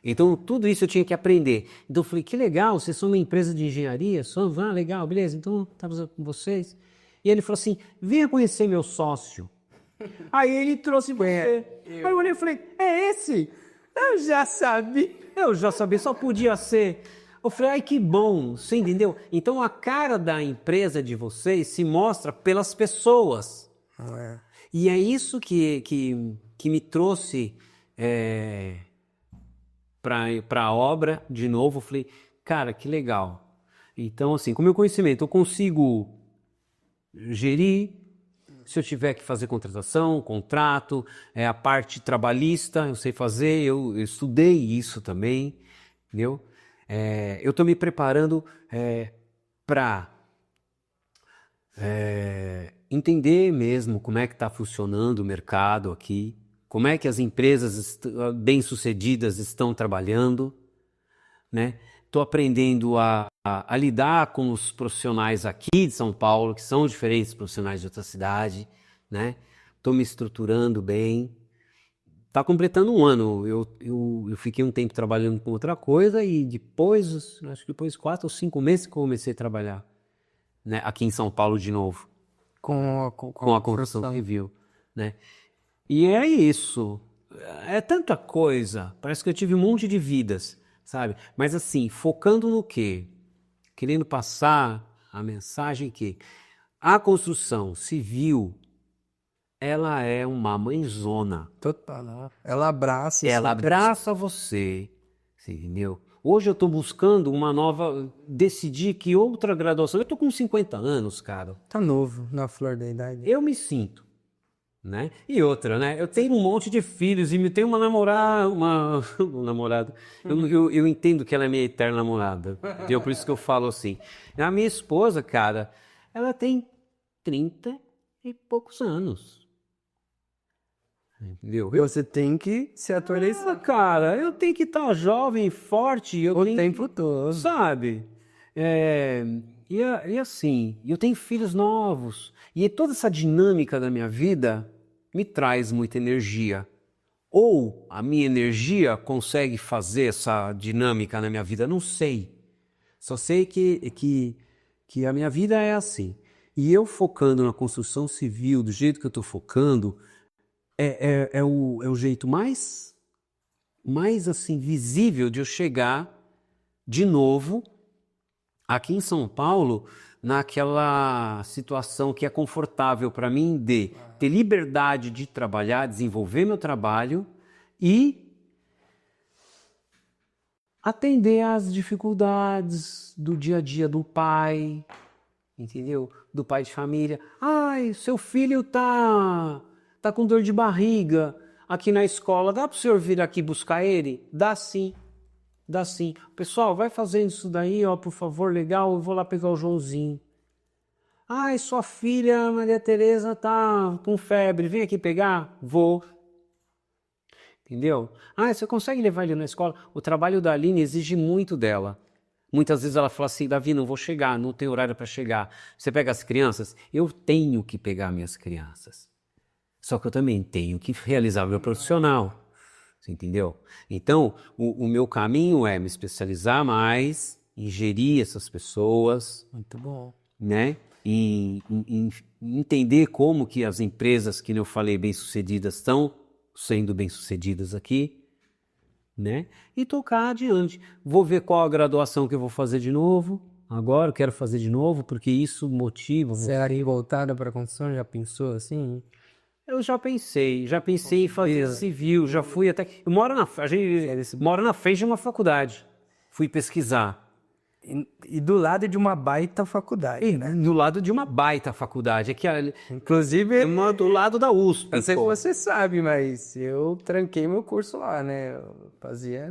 Então, tudo isso eu tinha que aprender. Então, eu falei, que legal, vocês são uma empresa de engenharia? Legal, beleza, então estamos com vocês. E ele falou assim, venha conhecer meu sócio. Aí ele trouxe você. Aí eu olhei e falei, é esse? Eu já sabia. Só podia ser. Eu falei, ai que bom, você entendeu? Então a cara da empresa de vocês se mostra pelas pessoas. E é isso que me trouxe para a obra de novo. Eu falei, cara, que legal. Então assim, com o meu conhecimento eu consigo gerir. Se eu tiver que fazer contratação, contrato, a parte trabalhista, eu sei fazer, eu estudei isso também, entendeu? Eu estou me preparando para entender mesmo como é que está funcionando o mercado aqui, como é que as empresas bem-sucedidas estão trabalhando, né? Estou aprendendo a lidar com os profissionais aqui de São Paulo, que são diferentes dos profissionais de outra cidade, né? Estou me estruturando bem. Está completando um ano. Eu fiquei um tempo trabalhando com outra coisa e depois, acho que depois de 4 ou 5 meses que eu comecei a trabalhar, né? Aqui em São Paulo de novo. Com a construção civil, né? E é isso. É tanta coisa. Parece que eu tive um monte de vidas. Sabe? Mas assim, focando no quê? Querendo passar a mensagem que a construção civil, ela é uma mãezona. Total. Ela abraça. Ela abraça você, entendeu? Hoje eu estou buscando uma nova, decidi que outra graduação, eu estou com 50 anos, cara. Tá novo, na flor da idade. Eu me sinto. Né? E outra, né? Eu tenho um monte de filhos e tenho uma namorada, um namorado. Eu entendo que ela é minha eterna namorada. Entendeu? Por isso que eu falo assim. A minha esposa, cara, ela tem 30 e poucos anos. Entendeu? Você tem que se atualizar. Cara, eu tenho que estar jovem, forte. O tempo todo. Sabe? E assim, eu tenho filhos novos. E toda essa dinâmica da minha vida me traz muita energia. Ou a minha energia consegue fazer essa dinâmica na minha vida? Não sei. Só sei que a minha vida é assim. E eu focando na construção civil, do jeito que eu estou focando, é o jeito mais mais assim visível de eu chegar de novo aqui em São Paulo naquela situação que é confortável para mim de ter liberdade de trabalhar, desenvolver meu trabalho e atender às dificuldades do dia a dia do pai, entendeu? Do pai de família. Ai, seu filho tá com dor de barriga aqui na escola, dá para o senhor vir aqui buscar ele? Dá sim. Dá sim. Pessoal, vai fazendo isso daí, ó, por favor, legal, eu vou lá pegar o Joãozinho. Ai, sua filha Maria Tereza tá com febre, vem aqui pegar? Vou. Entendeu? Ah, você consegue levar ele na escola? O trabalho da Aline exige muito dela. Muitas vezes ela fala assim, Davi, não vou chegar, não tenho horário para chegar. Você pega as crianças? Eu tenho que pegar minhas crianças. Só que eu também tenho que realizar o meu profissional. Você entendeu? Então, o meu caminho é me especializar mais, em gerir essas pessoas. Muito bom. Né? Em entender como que as empresas, que eu falei, bem-sucedidas, estão sendo bem-sucedidas aqui, né? E tocar adiante. Vou ver qual a graduação que eu vou fazer de novo. Agora eu quero fazer de novo, porque isso motiva. Será que voltada para a construção, já pensou assim? Eu já pensei em fazer civil, já fui até... A gente mora na frente de uma faculdade. Fui pesquisar. E do lado de uma baita faculdade, né? Do lado de uma baita faculdade. É que, inclusive, do lado da USP. Eu sei que você sabe, mas eu tranquei meu curso lá, né? Eu fazia...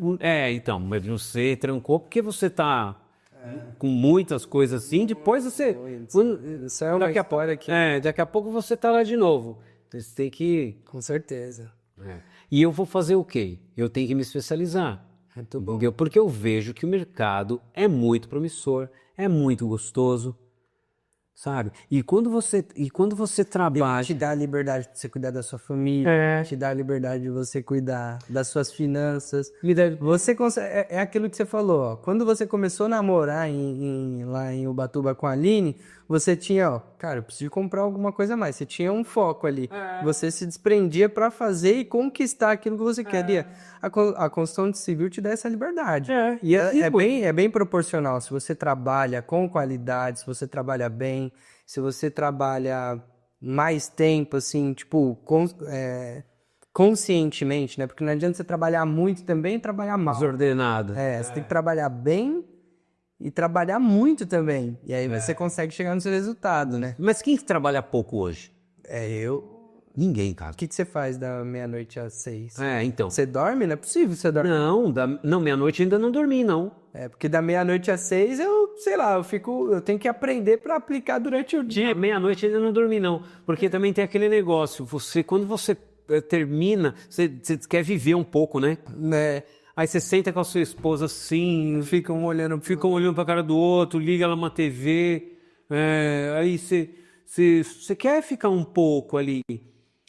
Então, mas você trancou porque você tá com muitas coisas assim, depois você... Isso é uma história que... daqui a pouco você tá lá de novo. Você tem que... Com certeza. E eu vou fazer o quê? Eu tenho que me especializar. Muito bom. Porque eu vejo que o mercado é muito promissor, é muito gostoso, sabe? E quando você trabalha... Te dá a liberdade de você cuidar da sua família, te dá a liberdade de você cuidar das suas finanças. Você consegue, é aquilo que você falou, ó. Quando você começou a namorar lá em Ubatuba com a Aline, você tinha, ó, cara, eu preciso comprar alguma coisa a mais. Você tinha um foco ali. Você se desprendia para fazer e conquistar aquilo que você queria. A construção de civil te dá essa liberdade. E é bem proporcional. Se você trabalha com qualidade, se você trabalha bem, se você trabalha mais tempo, assim, tipo, conscientemente, né? Porque não adianta você trabalhar muito também e trabalhar mal. Desordenado. Você tem que trabalhar bem e trabalhar muito também. E aí você consegue chegar no seu resultado, né? Mas quem trabalha pouco hoje? Eu. Ninguém, cara. O que você faz da meia-noite às 6? Então. Você dorme? Não é possível você dormir. Não, meia-noite ainda não dormi, não. Porque da meia-noite às 6 eu tenho que aprender para aplicar durante o dia. Meia-noite ainda não dormi, não. Porque também tem aquele negócio, quando você termina, você quer viver um pouco, né? Aí você senta com a sua esposa assim, ficam olhando pra cara do outro, liga ela uma TV, aí você quer ficar um pouco ali.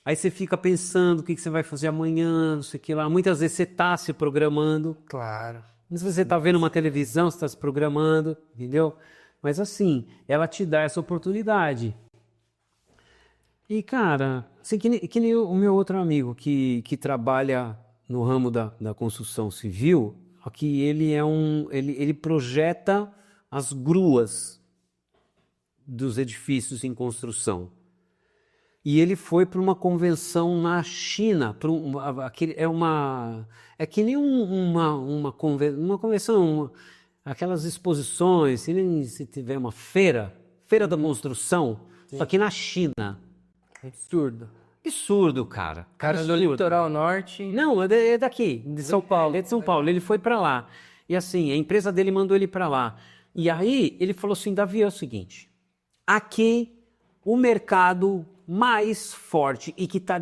Aí você fica pensando o que você vai fazer amanhã, não sei o que lá. Muitas vezes você está se programando. Claro. Às vezes você está vendo uma televisão, você está se programando, entendeu? Mas assim, ela te dá essa oportunidade. E cara, assim, que nem o meu outro amigo que trabalha no ramo da construção civil, aqui ele projeta as gruas dos edifícios em construção. E ele foi para uma convenção na China, é que nem uma convenção, aquelas exposições, se tiver uma feira da construção, só que na China. Absurdo, cara. Cara do litoral norte. Não, é daqui, de São Paulo. É de São Paulo, ele foi para lá. E assim, a empresa dele mandou ele para lá. E aí ele falou assim, Davi, é o seguinte, aqui o mercado mais forte e que está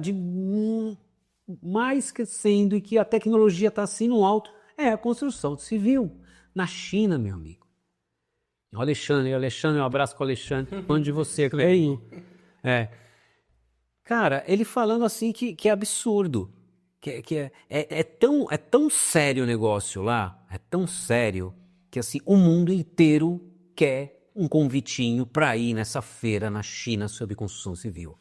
mais crescendo e que a tecnologia está assim no alto é a construção civil. Na China, meu amigo. O Alexandre, um abraço com o Alexandre. Onde você, Cleinho? Cara, ele falando assim que é absurdo. É tão sério o negócio lá, é tão sério, que assim, o mundo inteiro quer um convitinho para ir nessa feira na China sobre construção civil.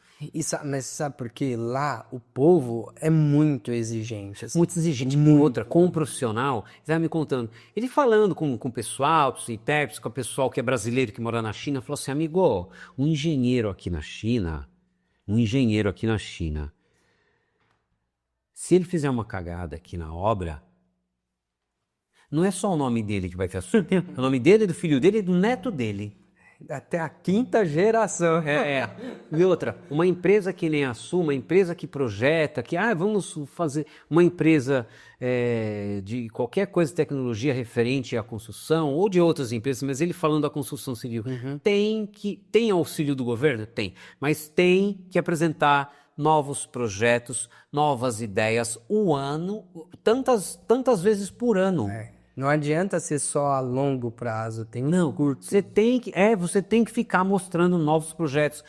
Mas sabe por quê? Lá o povo é muito exigente, assim. Muito exigente. Com outra, com um profissional, ele estava me contando. Ele falando com o pessoal, com os intérpretes, com o pessoal que é brasileiro, que mora na China, falou assim, amigo, um engenheiro aqui na China, se ele fizer uma cagada aqui na obra, não é só o nome dele que vai ter assunto. É o nome dele, do filho dele e do neto dele. Até a quinta geração. E outra, uma empresa que nem a sua, uma empresa que projeta, que vamos fazer uma empresa de qualquer coisa de tecnologia referente à construção, ou de outras empresas, mas ele falando da construção civil, tem auxílio do governo? Tem, mas tem que apresentar novos projetos, novas ideias, tantas vezes por ano. Não adianta ser só a longo prazo, tem Não, curto. você tem que ficar mostrando novos projetos.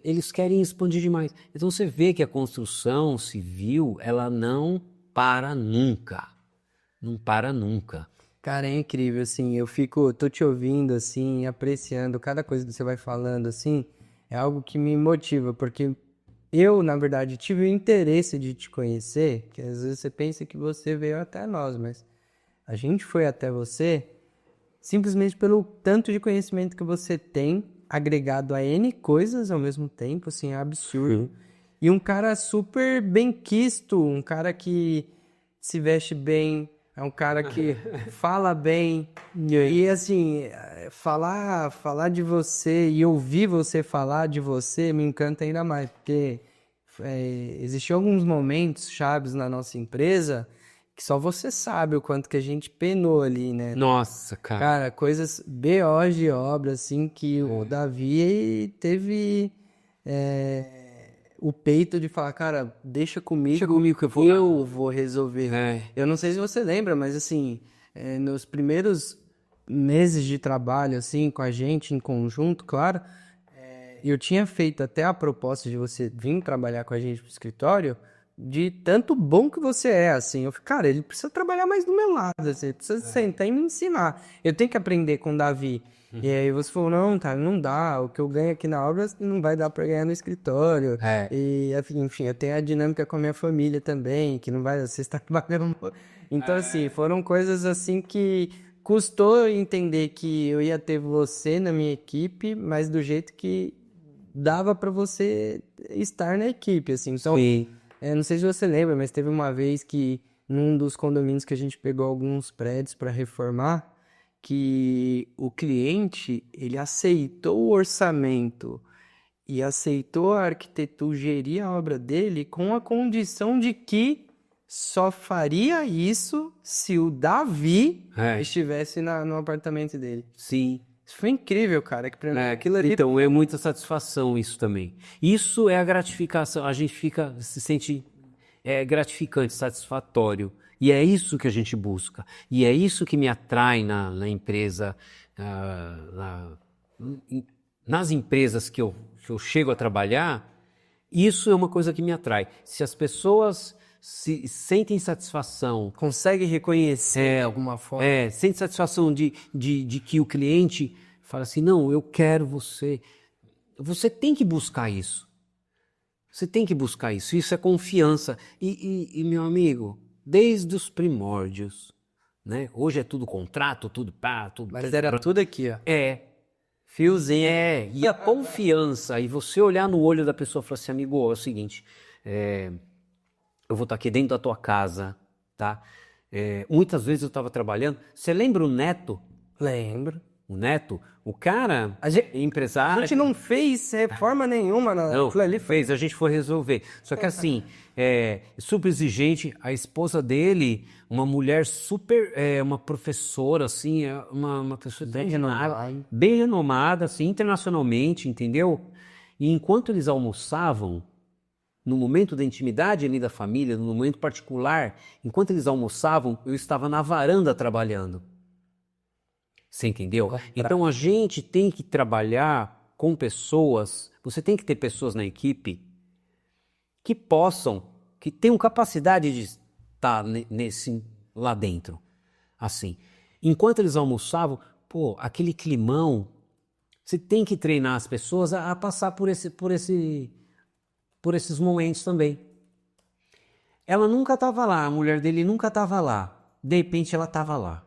Eles querem expandir demais. Então você vê que a construção civil, ela não para nunca. Não para nunca. Cara, é incrível, assim, tô te ouvindo, assim, apreciando cada coisa que você vai falando, assim, é algo que me motiva, porque eu, na verdade, tive o interesse de te conhecer, que às vezes você pensa que você veio até nós, mas a gente foi até você simplesmente pelo tanto de conhecimento que você tem, agregado a N coisas ao mesmo tempo, assim, é absurdo. E um cara super benquisto, um cara que se veste bem, é um cara que fala bem. E assim, falar de você e ouvir você falar de você me encanta ainda mais, porque existiam alguns momentos chaves na nossa empresa que só você sabe o quanto que a gente penou ali, né? Nossa, cara. Cara, coisas BOs de obra, assim, que o Davi teve o peito de falar, cara, deixa comigo que eu vou resolver. É. Eu não sei se você lembra, mas assim, nos primeiros meses de trabalho, assim, com a gente em conjunto, claro, eu tinha feito até a proposta de você vir trabalhar com a gente pro escritório, de tanto bom que você é, assim. Eu falei, cara, ele precisa trabalhar mais do meu lado, assim, ele precisa sentar e me ensinar. Eu tenho que aprender com o Davi. E aí você falou, não, cara, não dá. O que eu ganho aqui na obra não vai dar pra ganhar no escritório. E, enfim, eu tenho a dinâmica com a minha família também, que não vai, você está trabalhando. Então, assim, foram coisas assim que custou entender que eu ia ter você na minha equipe, mas do jeito que dava pra você estar na equipe, assim. Então, Sim. não sei se você lembra, mas teve uma vez que num dos condomínios que a gente pegou alguns prédios para reformar, que o cliente, ele aceitou o orçamento e aceitou a arquitetura gerir a obra dele com a condição de que só faria isso se o Davi estivesse no apartamento dele. Sim. Isso foi incrível, cara. Aquilo ali... Então, é muita satisfação isso também. Isso é a gratificação. A gente se sente gratificante, satisfatório. E é isso que a gente busca. E é isso que me atrai na empresa, nas empresas que eu chego a trabalhar. Isso é uma coisa que me atrai. Se as pessoas sentem satisfação, consegue reconhecer de alguma forma. Sente satisfação de que o cliente fala assim, não, eu quero você. Você tem que buscar isso. Você tem que buscar isso. Isso é confiança. E meu amigo, desde os primórdios, né? Hoje é tudo contrato, tudo tudo. Mas era tudo aqui, ó. Fiozinho. E a confiança. E você olhar no olho da pessoa e falar assim, amigo, é o seguinte, eu vou estar aqui dentro da tua casa, tá? Muitas vezes eu estava trabalhando. Você lembra o Neto? Lembro. O Neto? O cara, empresário... A gente não fez reforma nenhuma. Não, fez, a gente foi resolver. Só que assim, super exigente. A esposa dele, uma mulher super... uma professora, assim, uma pessoa bem renomada, assim, internacionalmente, entendeu? E enquanto eles almoçavam, no momento da intimidade ali da família, no momento particular, enquanto eles almoçavam, eu estava na varanda trabalhando. Você entendeu? Então a gente tem que trabalhar com pessoas, você tem que ter pessoas na equipe que tenham capacidade de estar lá dentro. Assim, enquanto eles almoçavam, aquele climão, Você tem que treinar as pessoas a passar por esses momentos também. Ela nunca estava lá, a mulher dele nunca estava lá. De repente ela estava lá.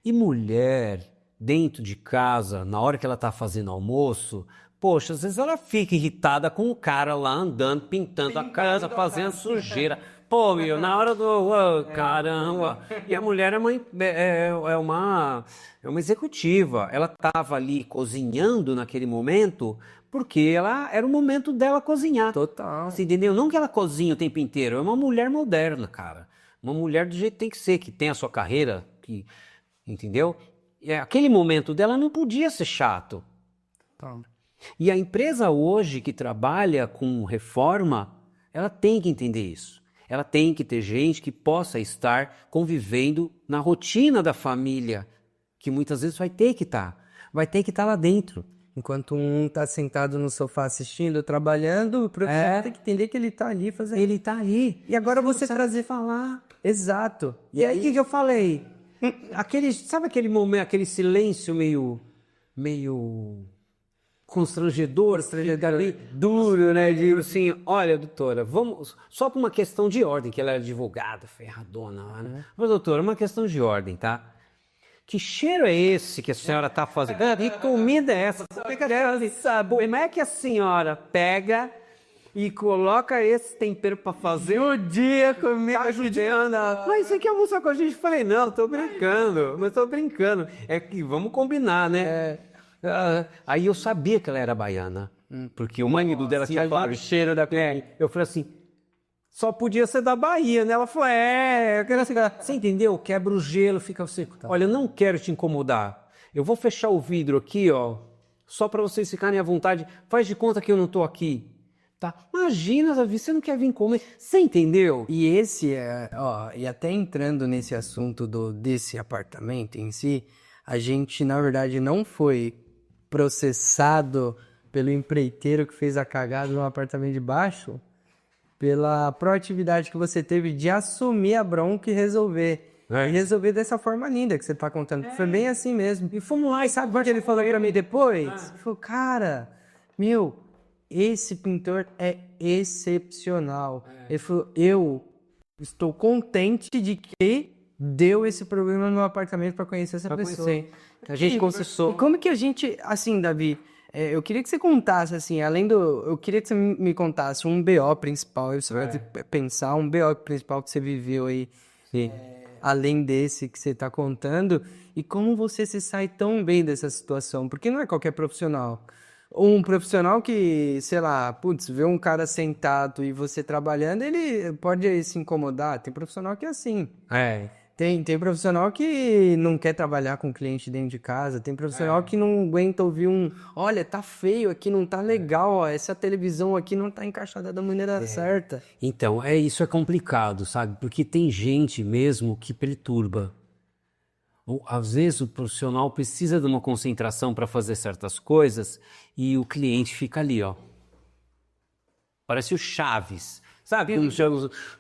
E mulher, dentro de casa, na hora que ela está fazendo almoço, poxa, às vezes ela fica irritada com o cara lá andando, pintando a casa, fazendo sujeira. Pô, meu, na hora do... Oh, caramba! E a mulher é uma executiva. Ela estava ali cozinhando naquele momento porque era o momento dela cozinhar. Total. Você entendeu? Não que ela cozinha o tempo inteiro. É uma mulher moderna, cara. Uma mulher do jeito que tem que ser, que tem a sua carreira, que... Entendeu? E aquele momento dela não podia ser chato. Total. E a empresa hoje que trabalha com reforma, ela tem que entender isso. Ela tem que ter gente que possa estar convivendo na rotina da família, que muitas vezes vai ter que estar lá dentro. Enquanto um tá sentado no sofá assistindo, trabalhando, o profissional tem que entender que ele tá ali fazendo. Ele tá ali. E agora você trazer falar. Exato. E aí o que eu falei? Sabe aquele momento, aquele silêncio meio constrangedor, duro, né? Digo assim, olha, doutora, vamos só por uma questão de ordem, que ela era advogada, ferradona lá, né? Mas, doutora, uma questão de ordem, tá? Que cheiro é esse que a senhora tá fazendo? Que comida é essa? Como é que a senhora pega e coloca esse tempero para fazer o dia comigo ajudando? Mas você quer almoçar com a gente? Eu falei, não, tô brincando. É que vamos combinar, né? Aí eu sabia que ela era baiana, porque o marido dela tinha o cheiro da eu falei assim, só podia ser da Bahia, né? Ela falou, eu quero assim, você entendeu? Quebra o gelo, fica seco. Olha, eu não quero te incomodar. Eu vou fechar o vidro aqui, ó, só para vocês ficarem à vontade. Faz de conta que eu não tô aqui. Tá? Imagina, Davi, você não quer vir comer. Você entendeu? E e até entrando nesse assunto desse apartamento em si, a gente, na verdade, não foi processado pelo empreiteiro que fez a cagada no apartamento de baixo, pela proatividade que você teve de assumir a bronca e resolver. E resolver dessa forma linda que você tá contando. Foi bem assim mesmo. E fomos lá, e sabe o que ele falou pra mim depois? Ele falou, cara, esse pintor é excepcional. Ele falou, eu estou contente de que deu esse problema no apartamento para conhecer essa pessoa. A gente conversou. E como que a gente, assim, Davi, eu queria que você contasse, assim, eu queria que você me contasse um BO principal, você vai pensar um BO principal que você viveu aí, além desse que você está contando, e como você se sai tão bem dessa situação, porque não é qualquer profissional. Um profissional que, sei lá, vê um cara sentado e você trabalhando, ele pode se incomodar. Tem profissional que é assim. Tem profissional que não quer trabalhar com cliente dentro de casa. Tem profissional que não aguenta ouvir olha, tá feio aqui, não tá legal, ó, essa televisão aqui não tá encaixada da maneira certa. Então, isso é complicado, sabe? Porque tem gente mesmo que perturba. Ou, às vezes o profissional precisa de uma concentração para fazer certas coisas e o cliente fica ali, ó. Parece o Chaves. Sabe?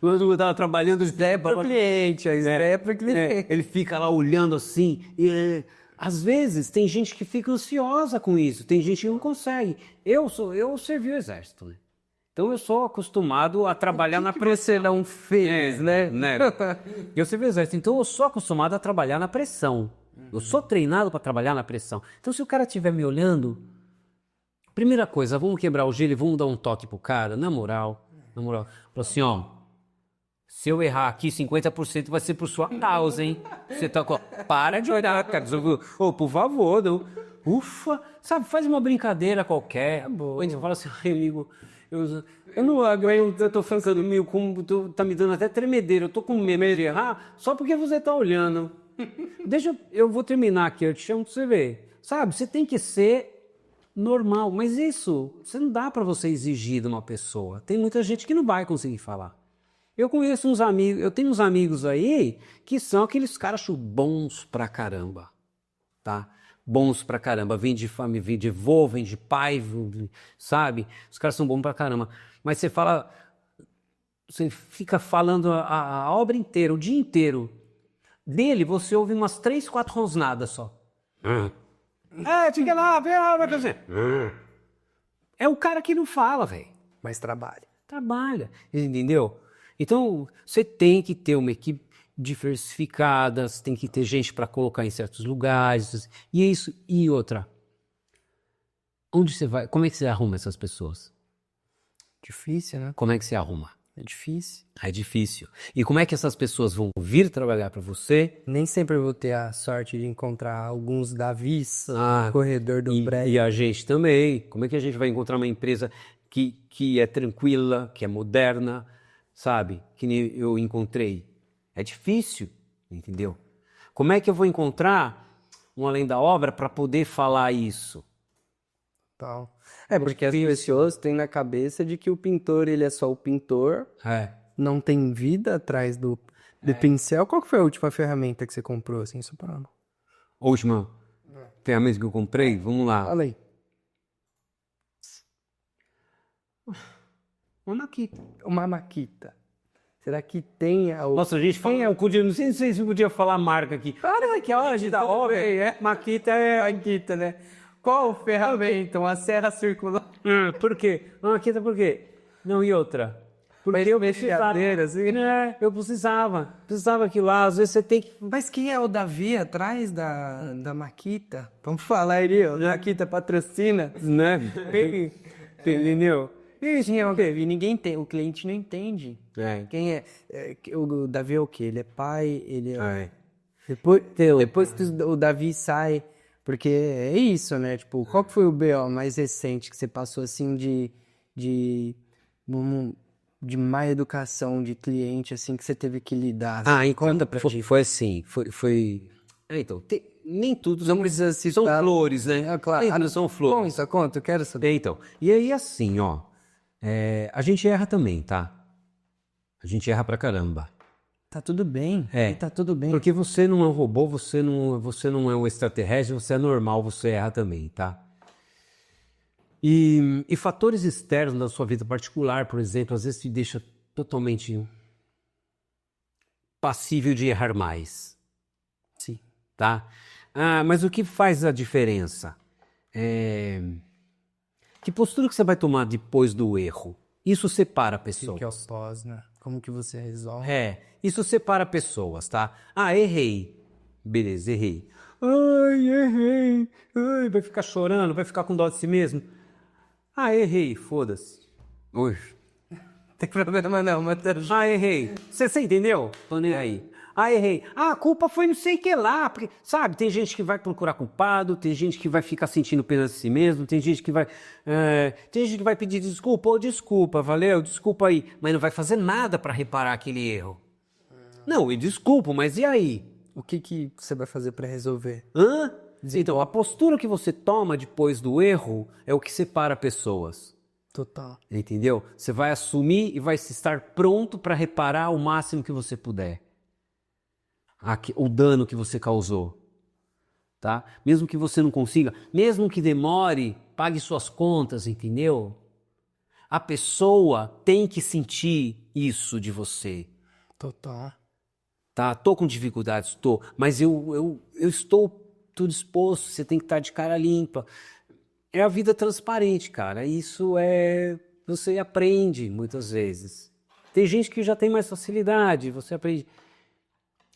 Quando eu estava trabalhando, ideia para o cliente, a ideia para o cliente. Ele fica lá olhando assim. E, às vezes tem gente que fica ansiosa com isso, tem gente que não consegue. Eu servi o exército, né? Então eu sou acostumado a trabalhar na pressão. Você não fez, né? Eu servi o exército, então eu sou acostumado a trabalhar na pressão. Eu sou treinado para trabalhar na pressão. Então se o cara estiver me olhando, primeira coisa, vamos quebrar o gelo e vamos dar um toque pro cara, na moral. Falou assim, ó, se eu errar aqui, 50% vai ser por sua causa, hein? Você tá com... Para de olhar, cara. Por favor, não. Ufa, sabe, faz uma brincadeira qualquer. Ou então fala assim, amigo, eu tô ficando meio tá me dando até tremedeira, eu tô com medo de errar, só porque você tá olhando. Eu vou terminar aqui, eu te chamo pra você ver. Sabe, você tem que ser normal, mas isso, você não dá para você exigir de uma pessoa. Tem muita gente que não vai conseguir falar. Eu conheço uns amigos, eu tenho uns amigos aí que são aqueles caras bons pra caramba, tá? Bons pra caramba, vem de família, vem de avô, vem de pai, sabe? Os caras são bons pra caramba. Mas você fica falando a obra inteira, o dia inteiro. Dele, você ouve umas 3, 4 rosnadas só. Fica lá, vai fazer. É o cara que não fala, velho. Mas trabalha. Trabalha, entendeu? Então, você tem que ter uma equipe diversificada, você tem que ter gente para colocar em certos lugares, e é isso. E outra, onde você vai? Como é que você arruma essas pessoas? Difícil, né? Como é que você arruma? É difícil. É difícil. E como é que essas pessoas vão vir trabalhar para você? Nem sempre eu vou ter a sorte de encontrar alguns Davis no corredor do E prédio. a gente também. Como é que a gente vai encontrar uma empresa que é tranquila, que é moderna, sabe? Que nem eu encontrei. É difícil, entendeu? Como é que eu vou encontrar um além da obra para poder falar isso? Tal. É, porque as pessoas têm na cabeça de que o pintor, ele é só o pintor, não tem vida atrás do pincel. Qual que foi a última ferramenta que você comprou, assim, só pra... A última ferramenta que eu comprei, vamos lá. Fala aí. Uma maquita. Uma maquita. Será que tem a... Nossa, a gente fala, não sei se eu podia falar a marca aqui. Cara, que hoje da obra, Maquita é Maquita, né? Qual ferramenta? Uma serra circular. Por quê? Uma maquita por quê? Não, e outra? Porque eu precisava. Assim. Eu precisava aquilo lá, às vezes você tem que... Mas quem é o Davi atrás da Maquita? Vamos falar aí, ó. Maquita patrocina. Né? Entendeu? E ninguém tem, o cliente não entende. Quem é? O Davi é o quê? Ele é pai, ele é... Depois que o Davi sai, porque é isso, né? Tipo, qual que foi o BO mais recente que você passou, assim, de má educação de cliente, assim, que você teve que lidar? E conta pra gente. Foi assim, foi... Então, nem tudo Não precisa citar... são flores, né? É, claro. Nem tudo são flores. Conta, eu quero saber. Então, e aí assim, ó, a gente erra também, tá? A gente erra pra caramba. Tá tudo bem. Tá tudo bem. Porque você não é um robô, você não é um extraterrestre, você é normal, você erra também, tá? E fatores externos da sua vida particular, por exemplo, às vezes te deixa totalmente passível de errar mais. Sim. Tá? Mas o que faz a diferença? Que postura que você vai tomar depois do erro? Isso separa pessoas. Que é o pós, né? Como que você resolve? Isso separa pessoas, tá? Errei. Beleza, errei. Ai, errei. Ai, vai ficar chorando, vai ficar com dó de si mesmo. Errei, foda-se. Ui. Tem problema não, Matheus. Errei. Você entendeu? Tô nem aí. Errei. A culpa foi não sei o que lá. Porque, sabe, tem gente que vai procurar culpado, tem gente que vai ficar sentindo pena de si mesmo, tem gente que vai pedir desculpa, desculpa, valeu, desculpa aí. Mas não vai fazer nada para reparar aquele erro. Não, e desculpa, mas e aí? O que você vai fazer para resolver? Então, a postura que você toma depois do erro é o que separa pessoas. Total. Entendeu? Você vai assumir e vai estar pronto para reparar o máximo que você puder. O dano que você causou, tá? Mesmo que você não consiga, mesmo que demore, pague suas contas, entendeu? A pessoa tem que sentir isso de você. Total. Tá? Tô com dificuldades, mas eu estou tudo disposto, você tem que estar de cara limpa. É a vida transparente, cara. Isso você aprende muitas vezes. Tem gente que já tem mais facilidade, você aprende.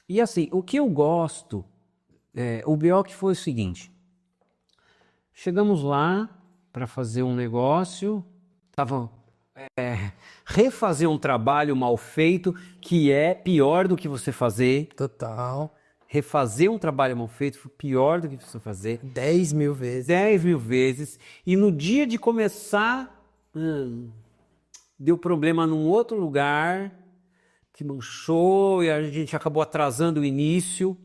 E assim, o que eu gosto, o BO que foi o seguinte, chegamos lá para fazer um negócio, refazer um trabalho mal feito, que é pior do que você fazer. Total. Refazer um trabalho mal feito foi pior do que você fazer. 10 mil vezes. 10 mil vezes. E no dia de começar, deu problema num outro lugar, que manchou e a gente acabou atrasando o início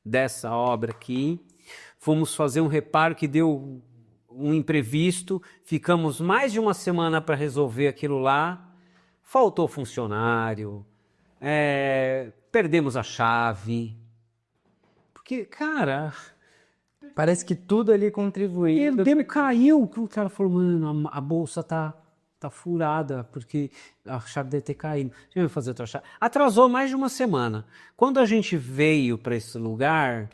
dessa obra aqui. Fomos fazer um reparo que deu um imprevisto, ficamos mais de uma semana para resolver aquilo lá, faltou funcionário, perdemos a chave. Porque, cara... Parece que tudo ali contribuiu. Caiu, o cara falou, mano, a bolsa tá furada, porque a chave deve ter caído. Deixa eu fazer outra chave. Atrasou mais de uma semana. Quando a gente veio para esse lugar,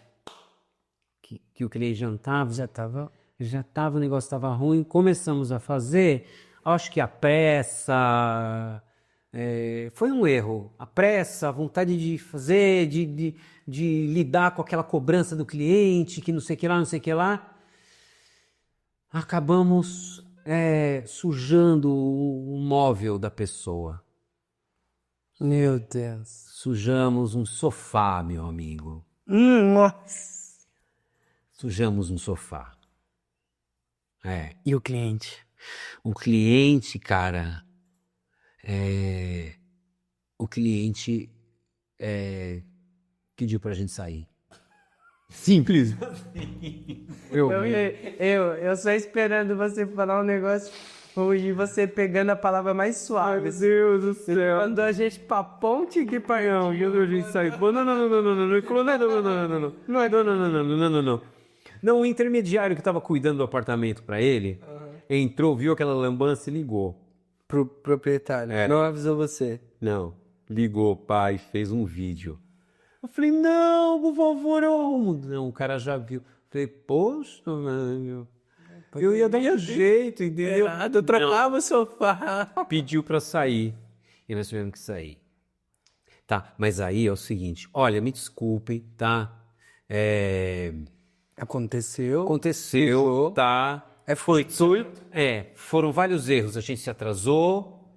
que o cliente jantava, já estava, o negócio estava ruim, começamos a fazer, acho que a pressa, foi um erro, a pressa, a vontade de fazer, de lidar com aquela cobrança do cliente, que não sei o que lá, não sei o que lá, acabamos sujando o móvel da pessoa. Meu Deus. Sujamos um sofá, meu amigo. Nossa. Sujamos um sofá. E o cliente? O cliente, cara, o cliente pediu pra gente sair. Simples. Eu só esperando você falar um negócio e você pegando a palavra mais suave. Meu Deus do céu. Mandou a gente pra ponte que paião. Não, o intermediário que estava cuidando do apartamento para ele, entrou, viu aquela lambança e ligou. Pro proprietário. Não avisou você. Não, ligou, pai, fez um vídeo. Eu falei, não, por favor, eu arrumo. Não, o cara já viu. Falei, poxa, mano, eu ia dar um jeito, entendeu? Eu trocava o sofá. Pediu para sair e nós tivemos que sair. Tá, mas aí é o seguinte, olha, me desculpem, tá? Aconteceu. Tá? Foram vários erros. A gente se atrasou,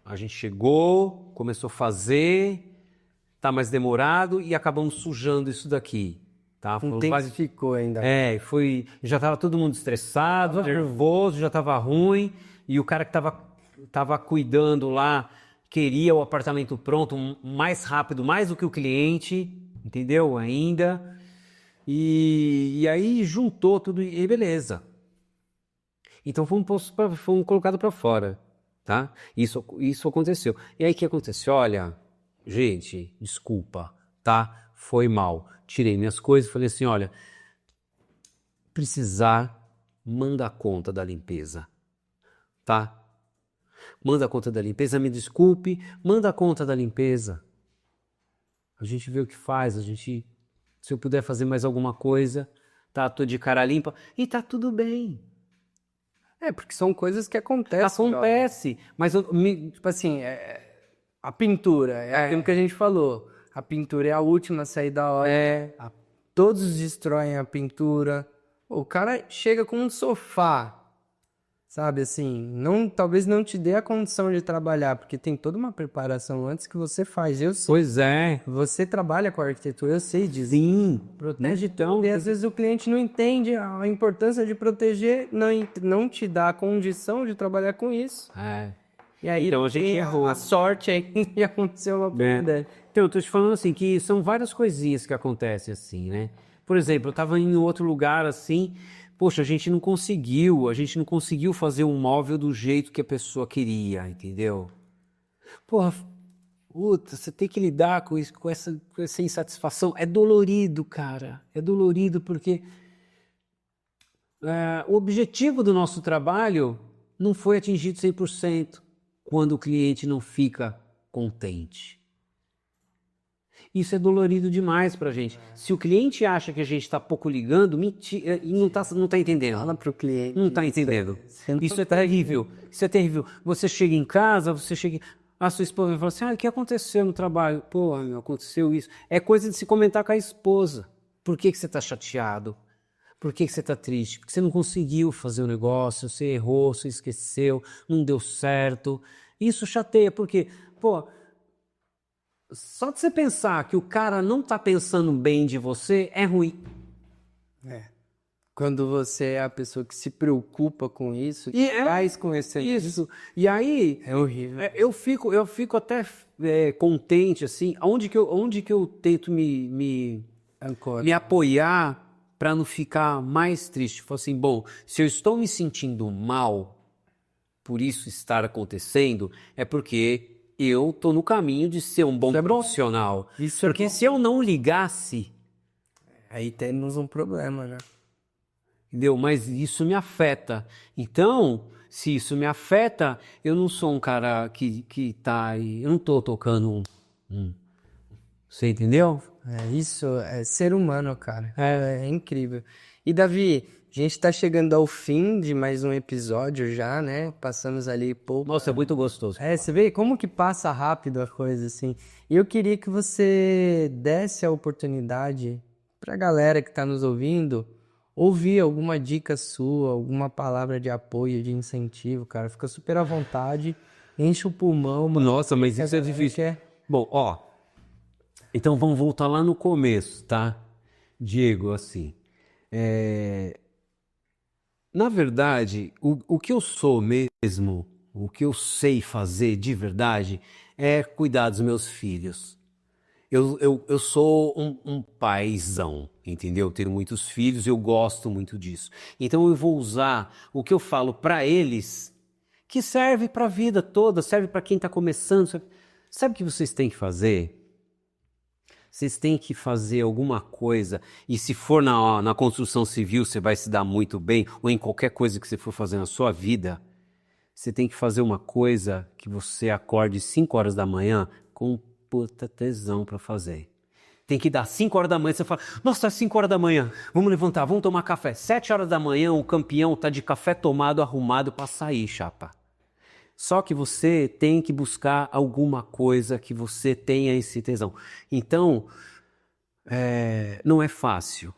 a gente chegou, começou a fazer, tá mais demorado e acabamos sujando isso daqui. Tá? Intensificou ainda. Já estava todo mundo estressado, nervoso, já estava ruim, e o cara que estava cuidando lá queria o apartamento pronto mais rápido, mais do que o cliente, entendeu? Ainda. E aí juntou tudo e beleza. Então fomos colocados para fora, tá? Isso aconteceu. E aí o que aconteceu? Olha, gente, desculpa, tá? Foi mal. Tirei minhas coisas e falei assim, olha, precisar, manda a conta da limpeza, tá? Manda a conta da limpeza, me desculpe, manda a conta da limpeza. A gente vê o que faz, se eu puder fazer mais alguma coisa, tá? Tô de cara limpa e tá tudo bem. Porque são coisas que acontecem. Acontece, mas tipo assim, a pintura, aquilo que a gente falou. A pintura é a última a sair da hora. Todos destroem a pintura. O cara chega com um sofá, sabe assim, talvez não te dê a condição de trabalhar, porque tem toda uma preparação antes que você faz. Eu sei. Pois é. Você trabalha com arquitetura, eu sei disso. Sim. Protege então. E às vezes o cliente não entende a importância de proteger, não te dá a condição de trabalhar com isso. E aí, então a gente errou. A sorte aí que aconteceu uma coisa. Então, eu tô te falando assim, que são várias coisinhas que acontecem assim, né? Por exemplo, eu tava em outro lugar assim, poxa, a gente não conseguiu fazer um móvel do jeito que a pessoa queria, entendeu? Porra, puta, você tem que lidar com isso, com essa insatisfação. É dolorido, cara. É dolorido porque o objetivo do nosso trabalho não foi atingido 100% quando o cliente não fica contente. Isso é dolorido demais pra gente. Se o cliente acha que a gente está pouco ligando, mentira, e não tá entendendo. Fala pro cliente. Não tá entendendo. Isso é terrível. Isso é terrível. Você chega em casa, a sua esposa fala assim, o que aconteceu no trabalho? Pô, meu, aconteceu isso. É coisa de se comentar com a esposa. Por que você tá chateado? Por que você tá triste? Porque você não conseguiu fazer o negócio, você errou, você esqueceu, não deu certo. Isso chateia, porque, pô, só de você pensar que o cara não tá pensando bem de você, é ruim. Quando você é a pessoa que se preocupa com isso, e faz com isso. E aí, é horrível. Eu fico até contente, assim, onde que eu tento me apoiar para não ficar mais triste. Falo assim, bom, se eu estou me sentindo mal por isso estar acontecendo, é porque eu tô no caminho de ser um bom profissional. Porque se eu não ligasse... Aí temos um problema, né? Entendeu? Mas isso me afeta. Então, se isso me afeta, eu não sou um cara que tá aí... Eu não tô tocando Você entendeu? É isso, é ser humano, cara. É incrível. E Davi, a gente tá chegando ao fim de mais um episódio já, né? Passamos ali pouco. Nossa, é muito gostoso. Você vê como que passa rápido a coisa, assim. E eu queria que você desse a oportunidade pra galera que tá nos ouvindo ouvir alguma dica sua, alguma palavra de apoio, de incentivo, cara. Fica super à vontade, enche o pulmão. Nossa, mas que a isso é galera difícil. quer. Bom, ó, então vamos voltar lá no começo, tá? Diego, assim, na verdade, o que eu sou mesmo, o que eu sei fazer de verdade é cuidar dos meus filhos. Eu sou um paizão, entendeu? Eu tenho muitos filhos, eu gosto muito disso. Então eu vou usar o que eu falo para eles, que serve para a vida toda, serve para quem está começando. Sabe o que vocês têm que fazer? Vocês têm que fazer alguma coisa, e se for na construção civil, você vai se dar muito bem, ou em qualquer coisa que você for fazer na sua vida, você tem que fazer uma coisa que você acorde 5 horas da manhã com puta tesão para fazer. Tem que dar 5 horas da manhã, você fala, nossa, é 5 horas da manhã, vamos levantar, vamos tomar café. 7 horas da manhã, o campeão tá de café tomado, arrumado para sair, chapa. Só que você tem que buscar alguma coisa que você tenha esse tesão. Então, não é fácil,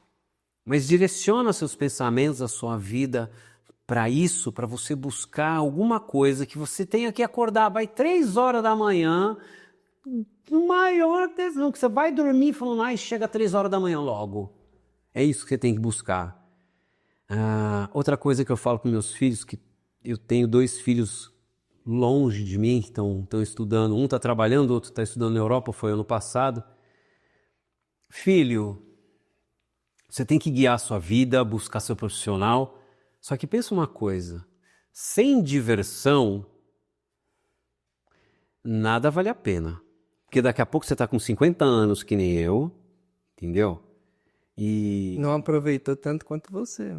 mas direciona seus pensamentos, a sua vida para isso, para você buscar alguma coisa que você tenha que acordar. Vai 3 horas da manhã, o maior tesão, que você vai dormir falando, ai, chega 3 horas da manhã logo. É isso que você tem que buscar. Outra coisa que eu falo para meus filhos, que eu tenho 2 filhos longe de mim, que estão estudando, um está trabalhando, o outro está estudando na Europa, foi ano passado. Filho, você tem que guiar a sua vida, buscar seu profissional, só que pensa uma coisa, sem diversão, nada vale a pena. Porque daqui a pouco você está com 50 anos, que nem eu, entendeu? E Não aproveitou tanto quanto você.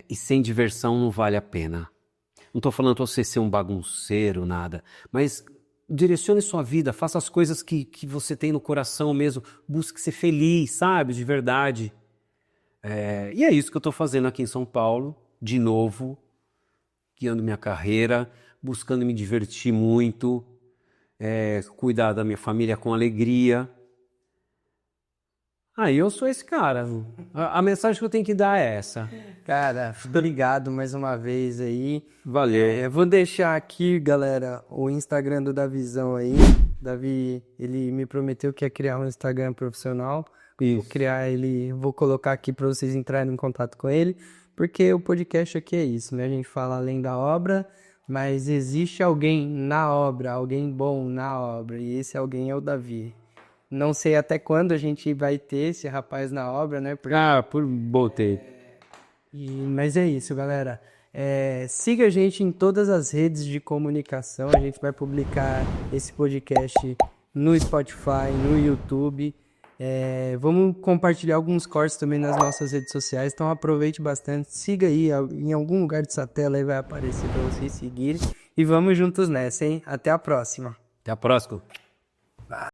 e sem diversão não vale a pena. Não estou falando para você ser um bagunceiro, nada, mas direcione sua vida, faça as coisas que você tem no coração mesmo, busque ser feliz, sabe, de verdade. E é isso que eu estou fazendo aqui em São Paulo, de novo, guiando minha carreira, buscando me divertir muito, cuidar da minha família com alegria. Eu sou esse cara. A mensagem que eu tenho que dar é essa. Cara, obrigado mais uma vez aí. Valeu. Vou deixar aqui, galera, o Instagram do Davizão aí. Davi, ele me prometeu que ia criar um Instagram profissional. Isso. Vou colocar aqui para vocês entrarem em contato com ele, porque o podcast aqui é isso, né? A gente fala além da obra, mas existe alguém na obra, alguém bom na obra, e esse alguém é o Davi. Não sei até quando a gente vai ter esse rapaz na obra, né? Botei. Mas é isso, galera. Siga a gente em todas as redes de comunicação. A gente vai publicar esse podcast no Spotify, no YouTube. Vamos compartilhar alguns cortes também nas nossas redes sociais. Então aproveite bastante. Siga aí, em algum lugar dessa tela aí vai aparecer para vocês seguirem. E vamos juntos nessa, hein? Até a próxima. Até a próxima.